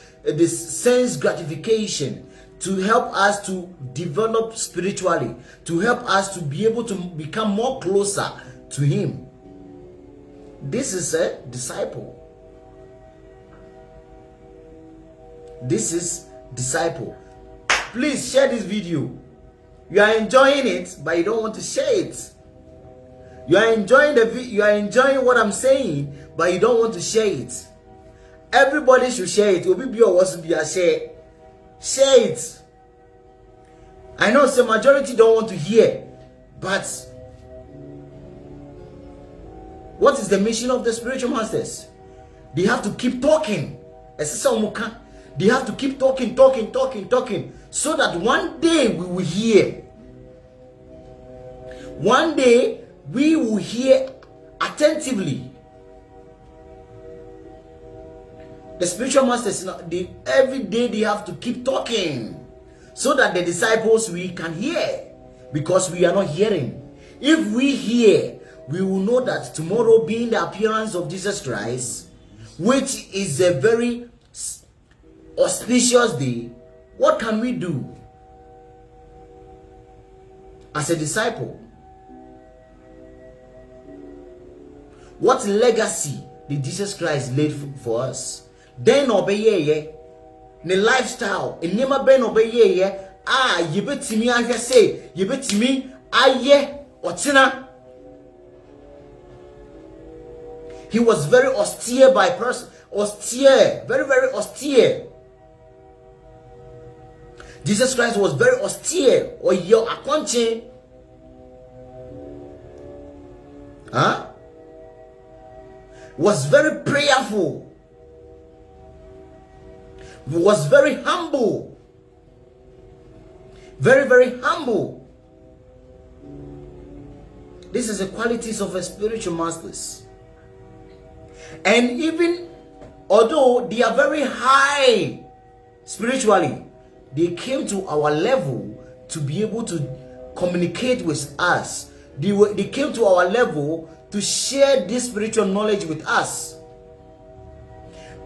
gratification, to help us to develop spiritually, to help us to be able to become more closer to Him. This is a disciple. This is disciple. Please share this video. You are enjoying it, but you don't want to share it. You are enjoying you are enjoying what I'm saying, but you don't want to share it. Everybody should share it. Obi or was be a share. Share it. I know the majority don't want to hear, but what is the mission of the spiritual masters? They have to keep talking. They have to keep talking, so that one day we will hear. One day we will hear attentively. The spiritual masters, every day they have to keep talking so that the disciples we can hear, because we are not hearing. If we hear, we will know that tomorrow being the appearance of Jesus Christ, which is a very auspicious day, what can we do as a disciple? What legacy did Jesus Christ lay for us? Then obey ye, the lifestyle, in never ben obey ye, you bet to me, I say, you bet to me, or tina. He was very austere by person, austere, very, very austere. Jesus Christ was very austere, or your akonche. Was very prayerful, was very humble, very, very humble. This is the qualities of a spiritual masters. And even although they are very high spiritually, they came to our level to be able to communicate with us. They came to our level to share this spiritual knowledge with us.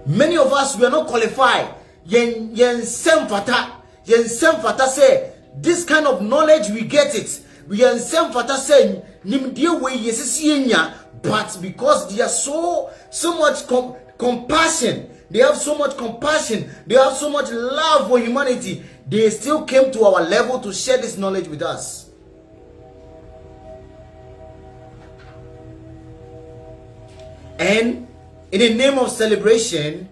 Many of us, we are not qualified. Yen semfata say this kind of knowledge we get it. Yen semfata say nimdie we yesisienya, but because they are so much compassion, they have so much compassion, they have so much love for humanity, they still came to our level to share this knowledge with us. And in the name of celebration,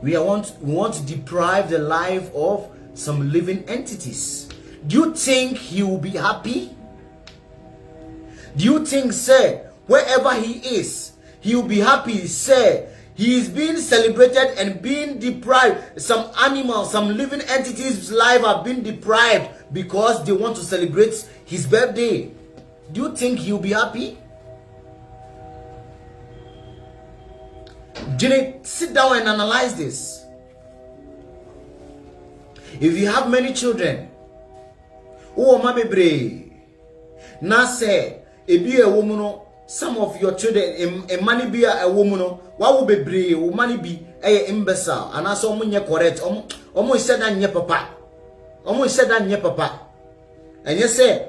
we want to deprive the life of some living entities. Do you think he will be happy? Do you think, sir, wherever he is, he will be happy, sir? He is being celebrated and being deprived. Some animals, some living entities' life are being deprived because they want to celebrate his birthday. Do you think he will be happy? Janet, sit down and analyze this. If you have many children, oh mama bre, na say ebi a woman, some of your children a money be a woman, what will be bre, o money be a imbecile, and as omunya correct, almost said that nye papa, almost said that nye papa, and you say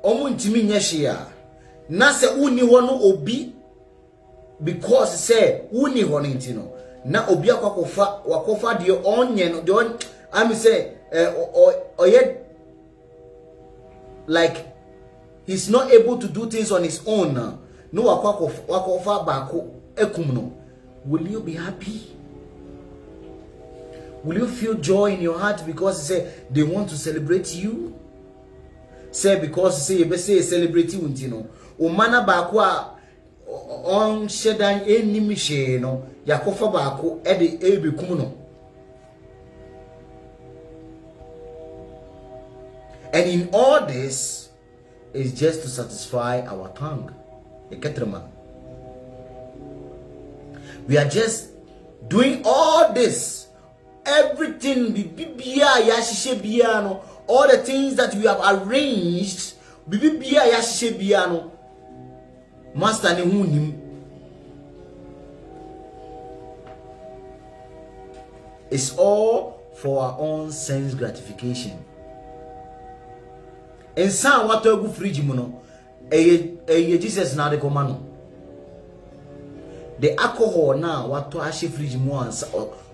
omun timi nye shia, na say uni wonu obi. Because say uni honintino na obi wakofa de onye no de on am say like he's not able to do things on his own no wakofa bako ekum no. Will you be happy? Will you feel joy in your heart because say they want to celebrate you? Say because say you say celebrate you untino o mana bako on shedan enimi no yakofa baako e de ebekum no. And in all this is just to satisfy our tongue. We are just doing all this, everything, all the things that we have arranged, Master ne hunim. It's all for our own sense gratification. And some what to go fridge muno. Jesus na de komano. The alcohol now what to ashi fridge once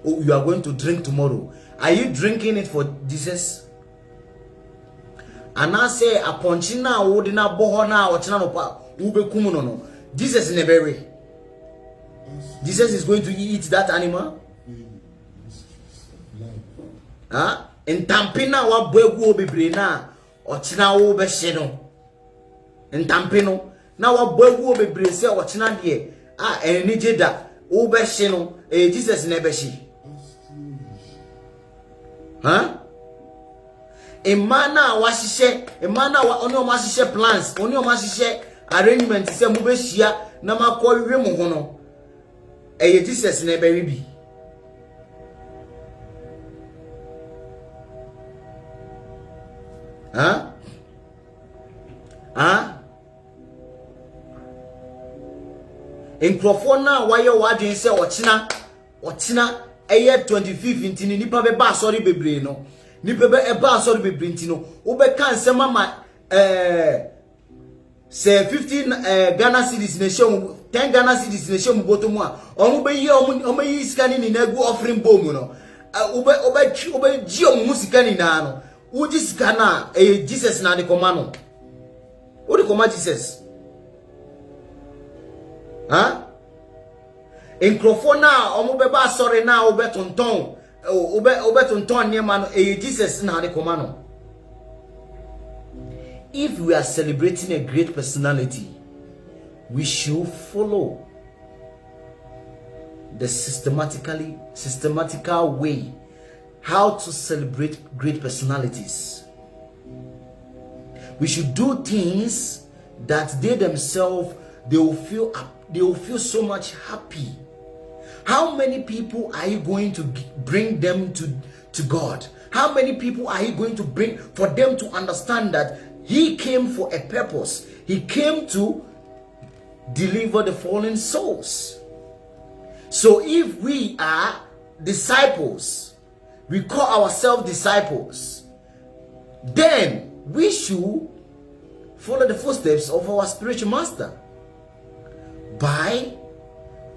you are going to drink tomorrow. Are you drinking it for Jesus? And I say a ponchina wodina bohona or china no pa. Jesus in a berry. Jesus is going to eat that animal. In Tampina, what boy will be brina or china over sheno. In Tampino, now what boy will be brisa or china dear. And Nijeda over sheno, Jesus never she. A mana was she, a mana wa only masishe plans, only masishe. Arrangement say mubeshia na makwa wiwe muhono Jesus na be bi. Nkrofo na waye wadwen se ochina 25 ntini nipa be ba asori bebre no nipa be ba asori bebre ntino wo be kan se mama say 15 Ghana cedis na shemu 10 Ghana cedis na shemu botomu a omo be yi omo yi sika ni na gu offering bomb no obe ji omo sika ni na no wo ji sika na Jesus na de koma no wo de koma Jesus Nkrofo na omo be ba sorry na obetonton obetonton ne ma no Jesus na de koma no. If we are celebrating a great personality, we should follow the systematical way how to celebrate great personalities. We should do things that they themselves they will feel so much happy. How many people are you going to bring them to God? How many people are you going to bring for them to understand that He came for a purpose? He came to deliver the fallen souls. So if we are disciples, we call ourselves disciples, then we should follow the footsteps of our spiritual master by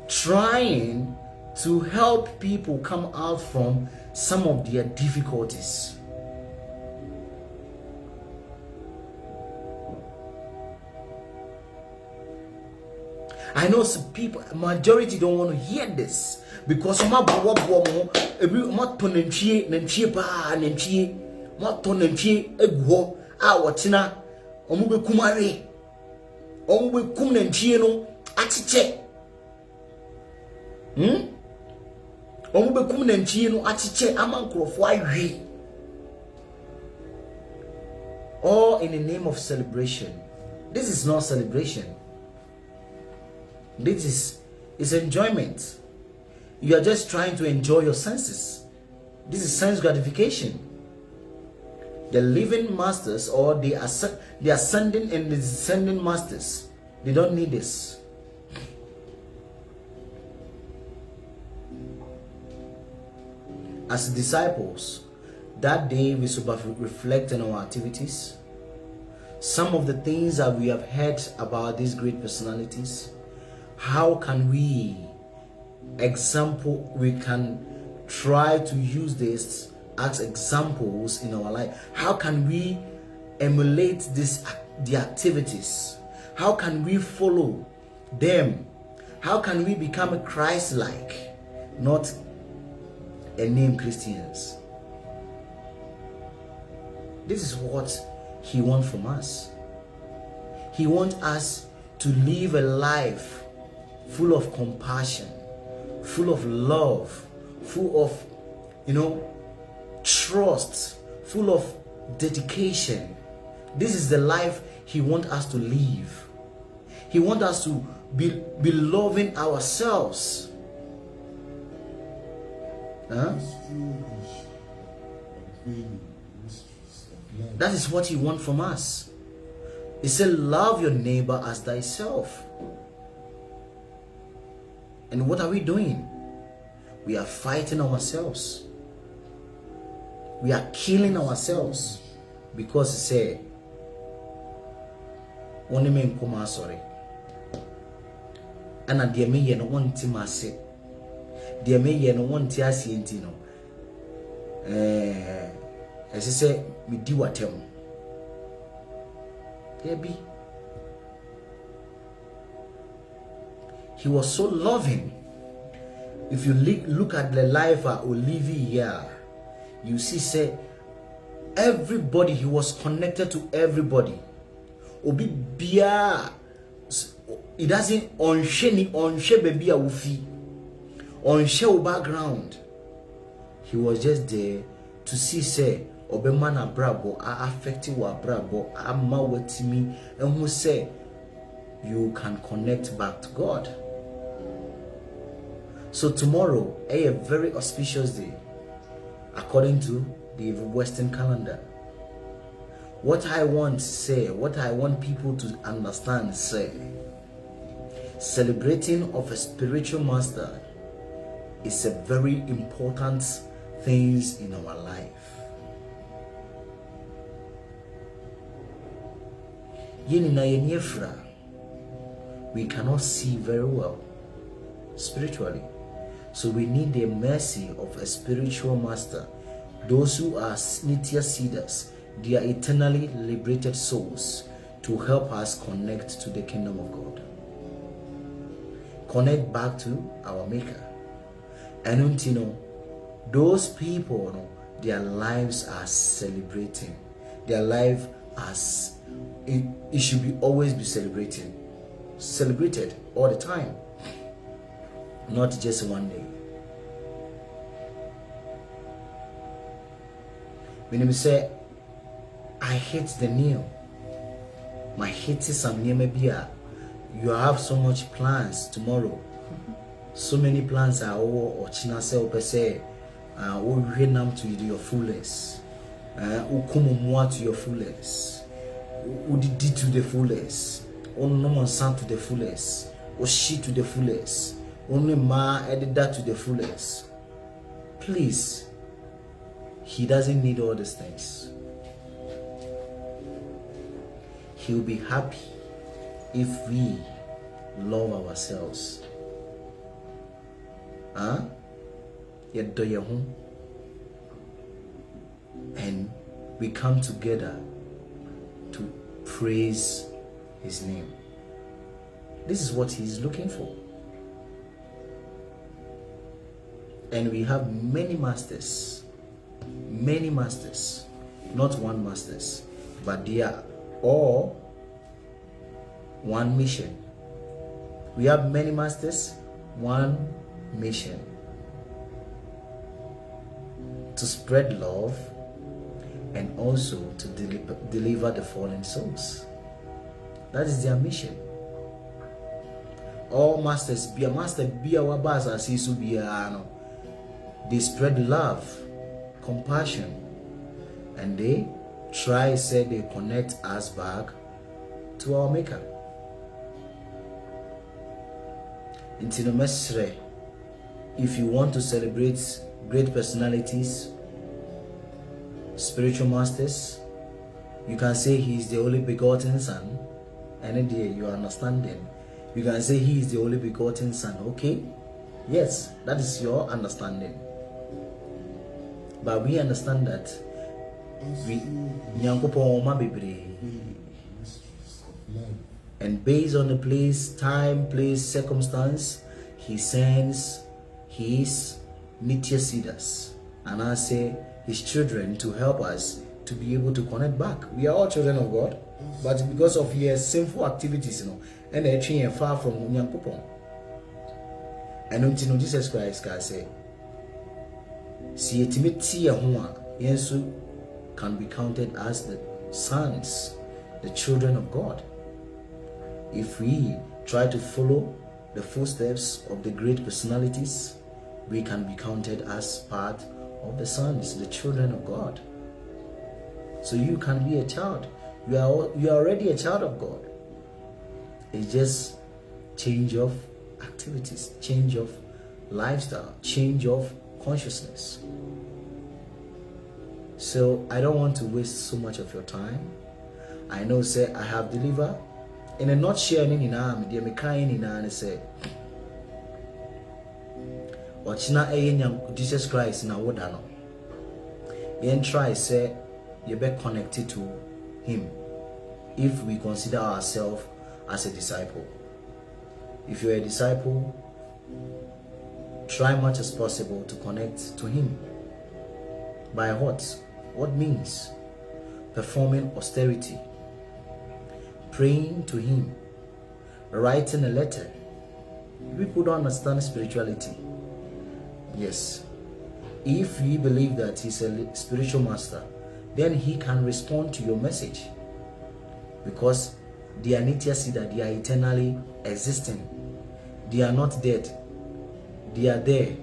trying to help people come out from some of their difficulties. I know some people, majority don't want to hear this because my all in the name of celebration. This is not celebration. This is enjoyment. You are just trying to enjoy your senses. This is sense gratification. The living masters or the ascending and the descending masters, they don't need this. As disciples, that day we should reflect on our activities. Some of the things that we have heard about these great personalities, how can we try to use this as examples in our life? How can we emulate the activities? How can we follow them? How can we become Christ-like, not a name Christians? This is what He wants from us. He wants us to live a life full of compassion, full of love, full of, trust, full of dedication. This is the life He wants us to live. He wants us to be loving ourselves. That is what He wants from us. He said, love your neighbor as thyself. And what are we doing? We are fighting ourselves. We are killing ourselves because He said, "Only men come sorry." And at the me no one timase. The me no one tiasi intino. As I say, we do what him. There be. He was so loving. If you look at the life of Olivia here, you see, say, everybody, He was connected to everybody. Obi bia, it doesn't onshe baby a wufi, onshe background. He was just there to see, say, obe mana brabo a affecting wa brabo a ma wetimi, and who say you can connect back to God. So tomorrow, a very auspicious day, according to the Western calendar. What I want to say, what I want people to understand, say, celebrating of a spiritual master is a very important thing in our life. We cannot see very well spiritually. So we need the mercy of a spiritual master. Those who are Nitya Siddhas, they are eternally liberated souls, to help us connect to the kingdom of God. Connect back to our Maker. And you know, those people, you know, their lives are celebrating. Their life as it should be always be celebrated all the time, not just one day. When you say, I hate the new, my hate is some near maybe you have so much plans tomorrow. So many plans are over or China say per se, nam to your fullest, to your fullest, did to the fullest, no one son to the fullest, or she to the fullest, only ma added that to the fullest. Please, he doesn't need all these things. He'll be happy if we love ourselves. And we come together to praise his name. This is what he's looking for. And we have many masters, not one masters, but they are all one mission. We have many masters, one mission: to spread love and also to deliver the fallen souls. That is their mission. All masters, be a master, be a wabasa, sisu be a. They spread love, compassion, and they try, say they connect us back to our Maker. If you want to celebrate great personalities, spiritual masters, you can say he is the only begotten Son, and then you understand them. You can say he is the only begotten Son, okay? Yes, that is your understanding. But we understand that and based on the place, time, place, circumstance, he sends his Nitya Siddhas, and I say his children, to help us to be able to connect back. We are all children of God, but because of his sinful activities, and they're actually far from Nyankopon. And until Jesus Christ can say, see Yesu can be counted as the sons, the children of God. If we try to follow the footsteps of the great personalities, we can be counted as part of the sons, the children of God. So you can be a child. You are already a child of God. It's just change of activities, change of lifestyle, change of consciousness. So I don't want to waste so much of your time. I know, say, I have delivered in a nutshell in arm, dear Mikain in an say, Ochina Jesus Christ na wodano. Yen try say you be connected to him if we consider ourselves as a disciple. If you're a disciple, try much as possible to connect to him. By what? What means? Performing austerity, praying to him, writing a letter. People don't understand spirituality. Yes. If you believe that he's a spiritual master, then he can respond to your message, because they are Nitya Siddha, they are eternally existing. They are not dead. they are there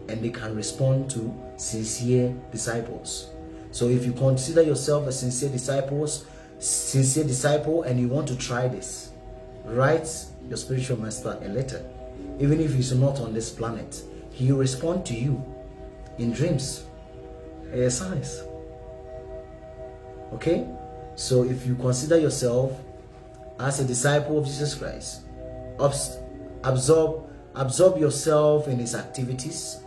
and they can respond to sincere disciples. So if you consider yourself a sincere disciple and you want to try this, write your spiritual master a letter. Even if he's not on this planet, he will respond to you in dreams. A science. Okay? So if you consider yourself as a disciple of Jesus Christ, absorb yourself in his activities,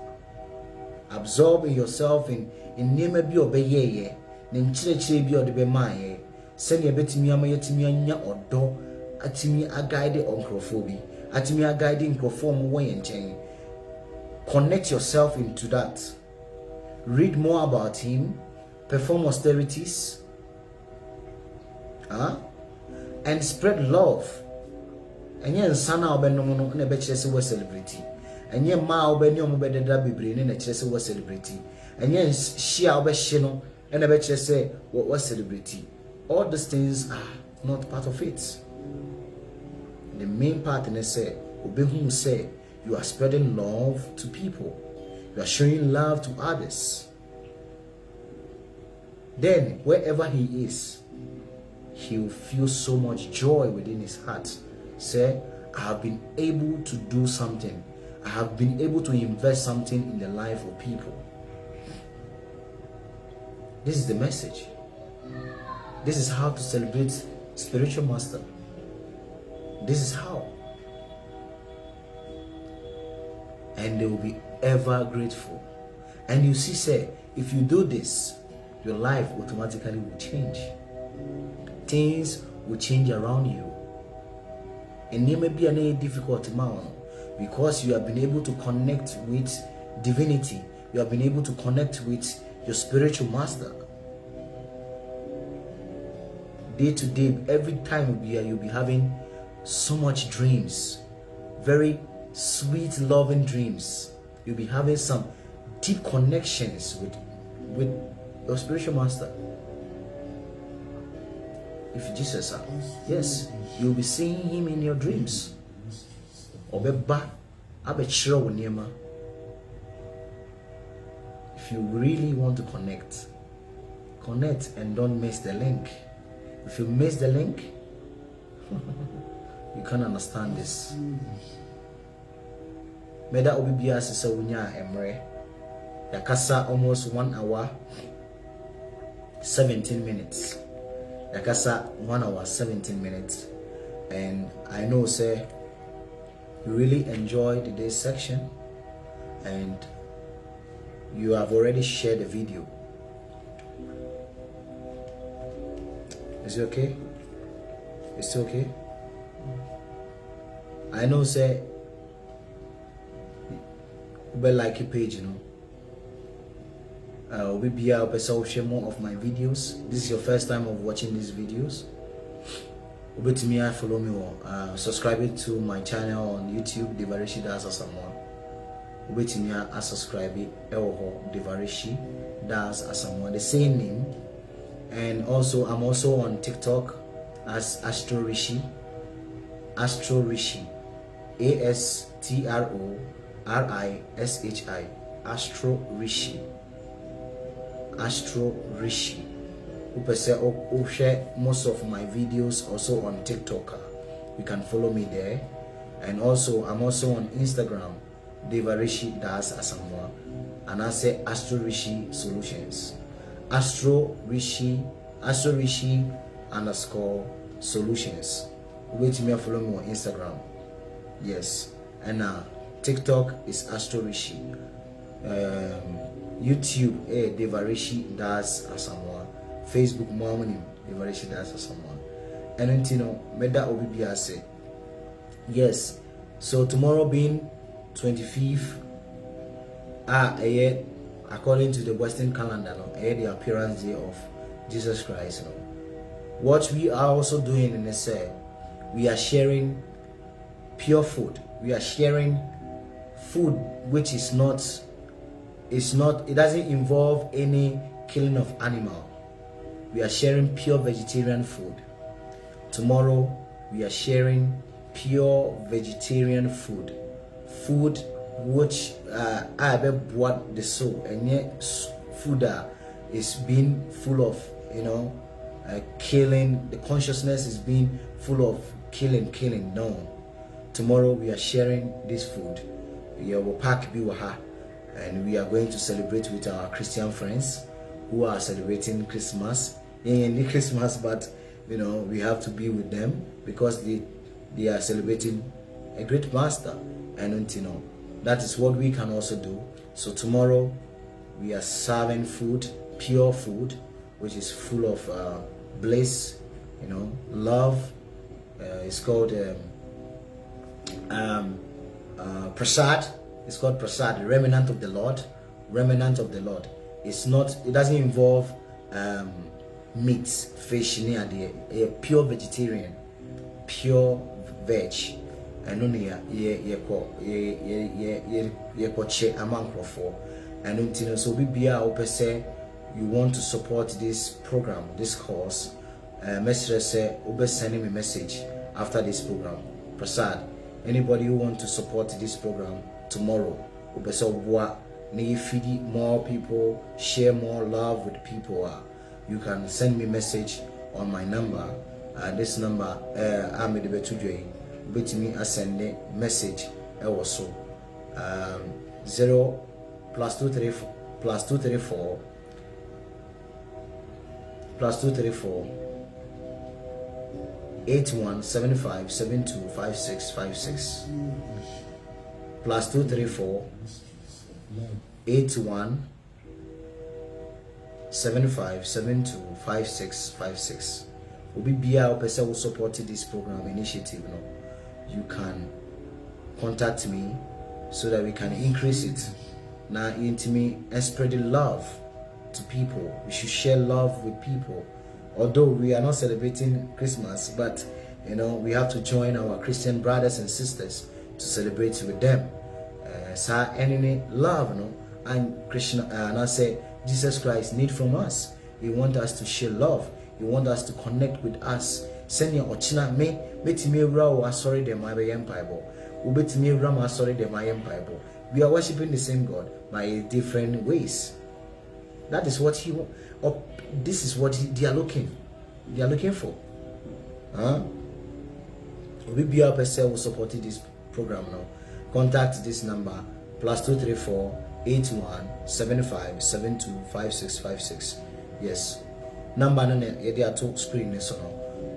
absorb yourself in name bi obeye ne nchirechire bi ode be maye send ye betimi amayetimi anya odo atimi aguide onkrofo bi atimi aguide nkrofo mo won yenchen. Connect yourself into that. Read more about him, perform austerities, and spread love. And yen sana obenomo no na be kire se we celebrity. And yen ma obeni omo be deda bebre ne na kire se we celebrity. And yen shia obehye no na be kire se we celebrity. All these things are not part of it. The main part in it say obehum say you are spreading love to people. You are showing love to others. Then wherever he is, he will feel so much joy within his heart. Say, I have been able to do something. I have been able to invest something in the life of people. This is the message. This is how to celebrate spiritual master. This is how. And they will be ever grateful. And you see, say, if you do this, your life automatically will change. Things will change around you. And it may be a difficult amount because you have been able to connect with divinity. You have been able to connect with your spiritual master. Day to day, every time you'll be having so much dreams, very sweet, loving dreams. You'll be having some deep connections with your spiritual master. If Jesus are, yes, you'll be seeing him in your dreams. If you really want to connect and don't miss the link. If you miss the link, you can't understand this. Meda obibia sisa unya emre. Yakasa almost 1 hour 17 minutes. Yakasa 1 hour 17 minutes. And I know, say, you really enjoyed today's section and you have already shared the video. Is it okay? It's okay? I know, say, you like a page, you know. We'll be able to share more of my videos. This is your first time of watching these videos. Follow me or subscribe to my channel on YouTube, Devarishi das Asamoah. Subscribe Devarishi das Asamoah, the same name. And also I'm also on TikTok as Astrorishi. Astrorishi. ASTRORISHI. Astrorishi. Astrorishi. Share most of my videos also on TikTok. You can follow me there. And also I'm also on Instagram, Devarishi das Asamoah, and I say Astrorishi Solutions. Astrorishi _solutions. Wait to me follow me on Instagram. Yes. And TikTok is Astrorishi. YouTube Devarishi das Asamoah. Facebook Mormon Devarishi das Asamoah. And you know, Meda Obibia say yes. So tomorrow being 25th, according to the Western calendar, the appearance day of Jesus Christ. What we are also doing in this, we are sharing pure food. We are sharing food which is not, it doesn't involve any killing of animal. We are sharing pure vegetarian food. Tomorrow we are sharing pure vegetarian food which I have bought the soul, and yet food is being full of, killing. The consciousness is being full of killing. No. Tomorrow we are sharing this food. We will pack biwaha, and we are going to celebrate with our Christian friends who are celebrating Christmas. In Christmas, but we have to be with them because they are celebrating a great master, and that is what we can also do. So tomorrow we are serving food, pure food, which is full of bliss, love. It's called prasad. It's called prasad, remnant of the Lord. It doesn't involve meats, fish, a pure vegetarian, pure veg. And only and so we say you want to support this program, this course. Message say sending me a message after this program. Prasad, anybody who want to support this program tomorrow, feed more people, share more love with people. You can send me a message on my number. This number, I'm the betu with me. I send a message. Also, 0 +234 8175 72 5656 +234 81 75 72 5656. Obi bia person will support this program initiative. You can contact me so that we can increase it. Now, into me and spreading love to people. We should share love with people. Although we are not celebrating Christmas, but we have to join our Christian brothers and sisters to celebrate with them. Any love, and Krishna, and I say Jesus Christ need from us. He want us to share love. He want us to connect with us. Send your ochina me betimi raw sorry them my Bible. Ubetimi ram sorry them my Bible. We are worshiping the same God by different ways. That is what he want. Or this is what they are looking. They are looking for. We be our person who supported this program now. Contact this number +234 81 75 72 5656. Yes. Number no they are two screen so no.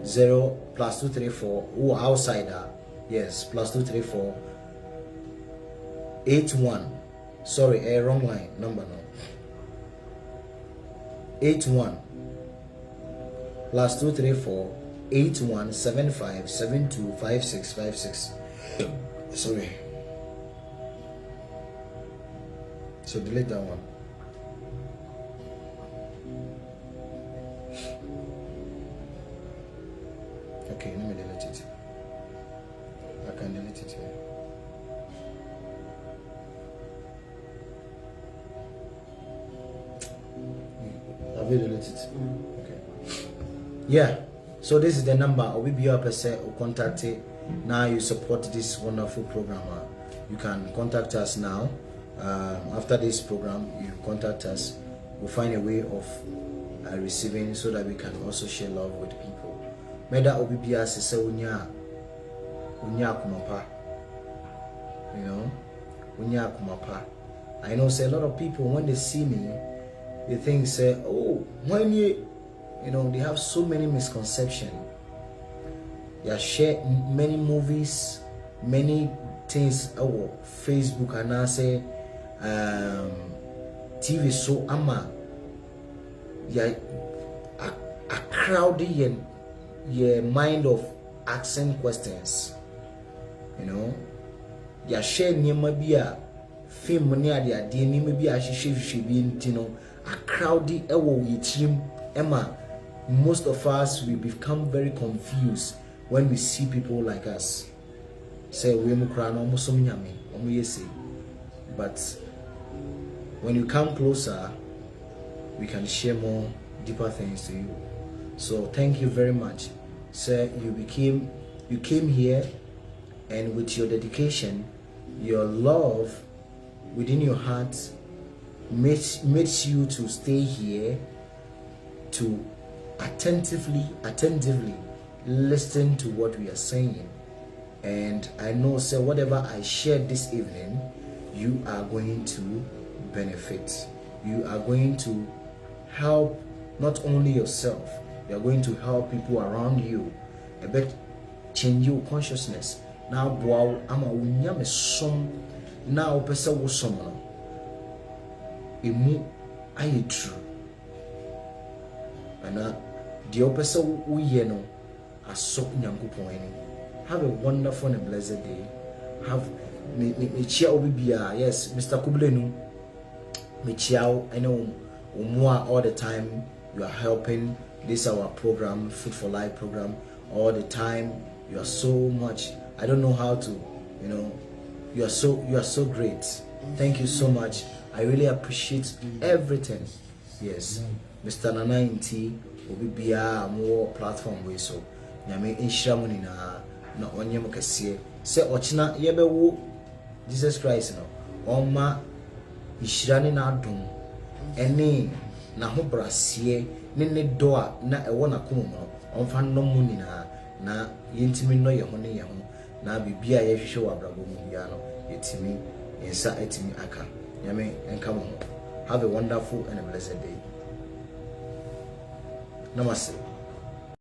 0 +234 who outsider. Yes, +234 81. Sorry, a wrong line number no. 81 +234 81 75 72 5656. Sorry. So delete that one. Okay, let me delete it. I can delete it here. Have you deleted it? Okay. Yeah. So this is the number. We be your person who contact it. Now you support this wonderful program. You can contact us now. After this program, you contact us. We'll find a way of receiving so that we can also share love with people. Meda obibia sese unya kumapa. Unya kumapa. I know say a lot of people when they see me, they think say, oh, when they have so many misconceptions. They share many movies, many things over Facebook, and I say TV so ama a crowded your mind of asking questions. Ya share nyema bia film money ade ade ni bi a hwehwehwe bi ntino a crowded ewo yitrim ema. Most of us we become very confused when we see people like us. Say we mukra no musom nyame omo yesi. But when you come closer, we can share more deeper things to you. So thank you very much. Sir, you came here, and with your dedication, your love, within your heart makes you to stay here to attentively listen to what we are saying. And I know, sir, whatever I shared this evening, you are going to benefit. You are going to help not only yourself, you are going to help people around you. A bit change your consciousness. Now, wow, I'm a unyame som. Now, pesa wo som no. Emu aye true. And the pesa wo ye no aso nyankopon ani. Have a wonderful and blessed day. Have me chia obibia. Yes, Mr. Kublenu. Me chia I know umwa all the time. You are helping this our program, Food for Life program, all the time. You are so much. I don't know how to, you are so great. Thank you so much. I really appreciate everything. Yes, Mr. Nana Inti obibia more platform we so. Nyame inshira mu na onye mo kese se ochina yebewo Jesus Christ no oma inshira ne na adom ene na ho brase ne do a na ewo na komo no onfa no mu na yentimi no ye ho ne ye ho na bibia ye hwehwe wa brabo mu bia no yetimi ensa etimi aka nyame enka mo. Have a wonderful and a blessed day. Namaste.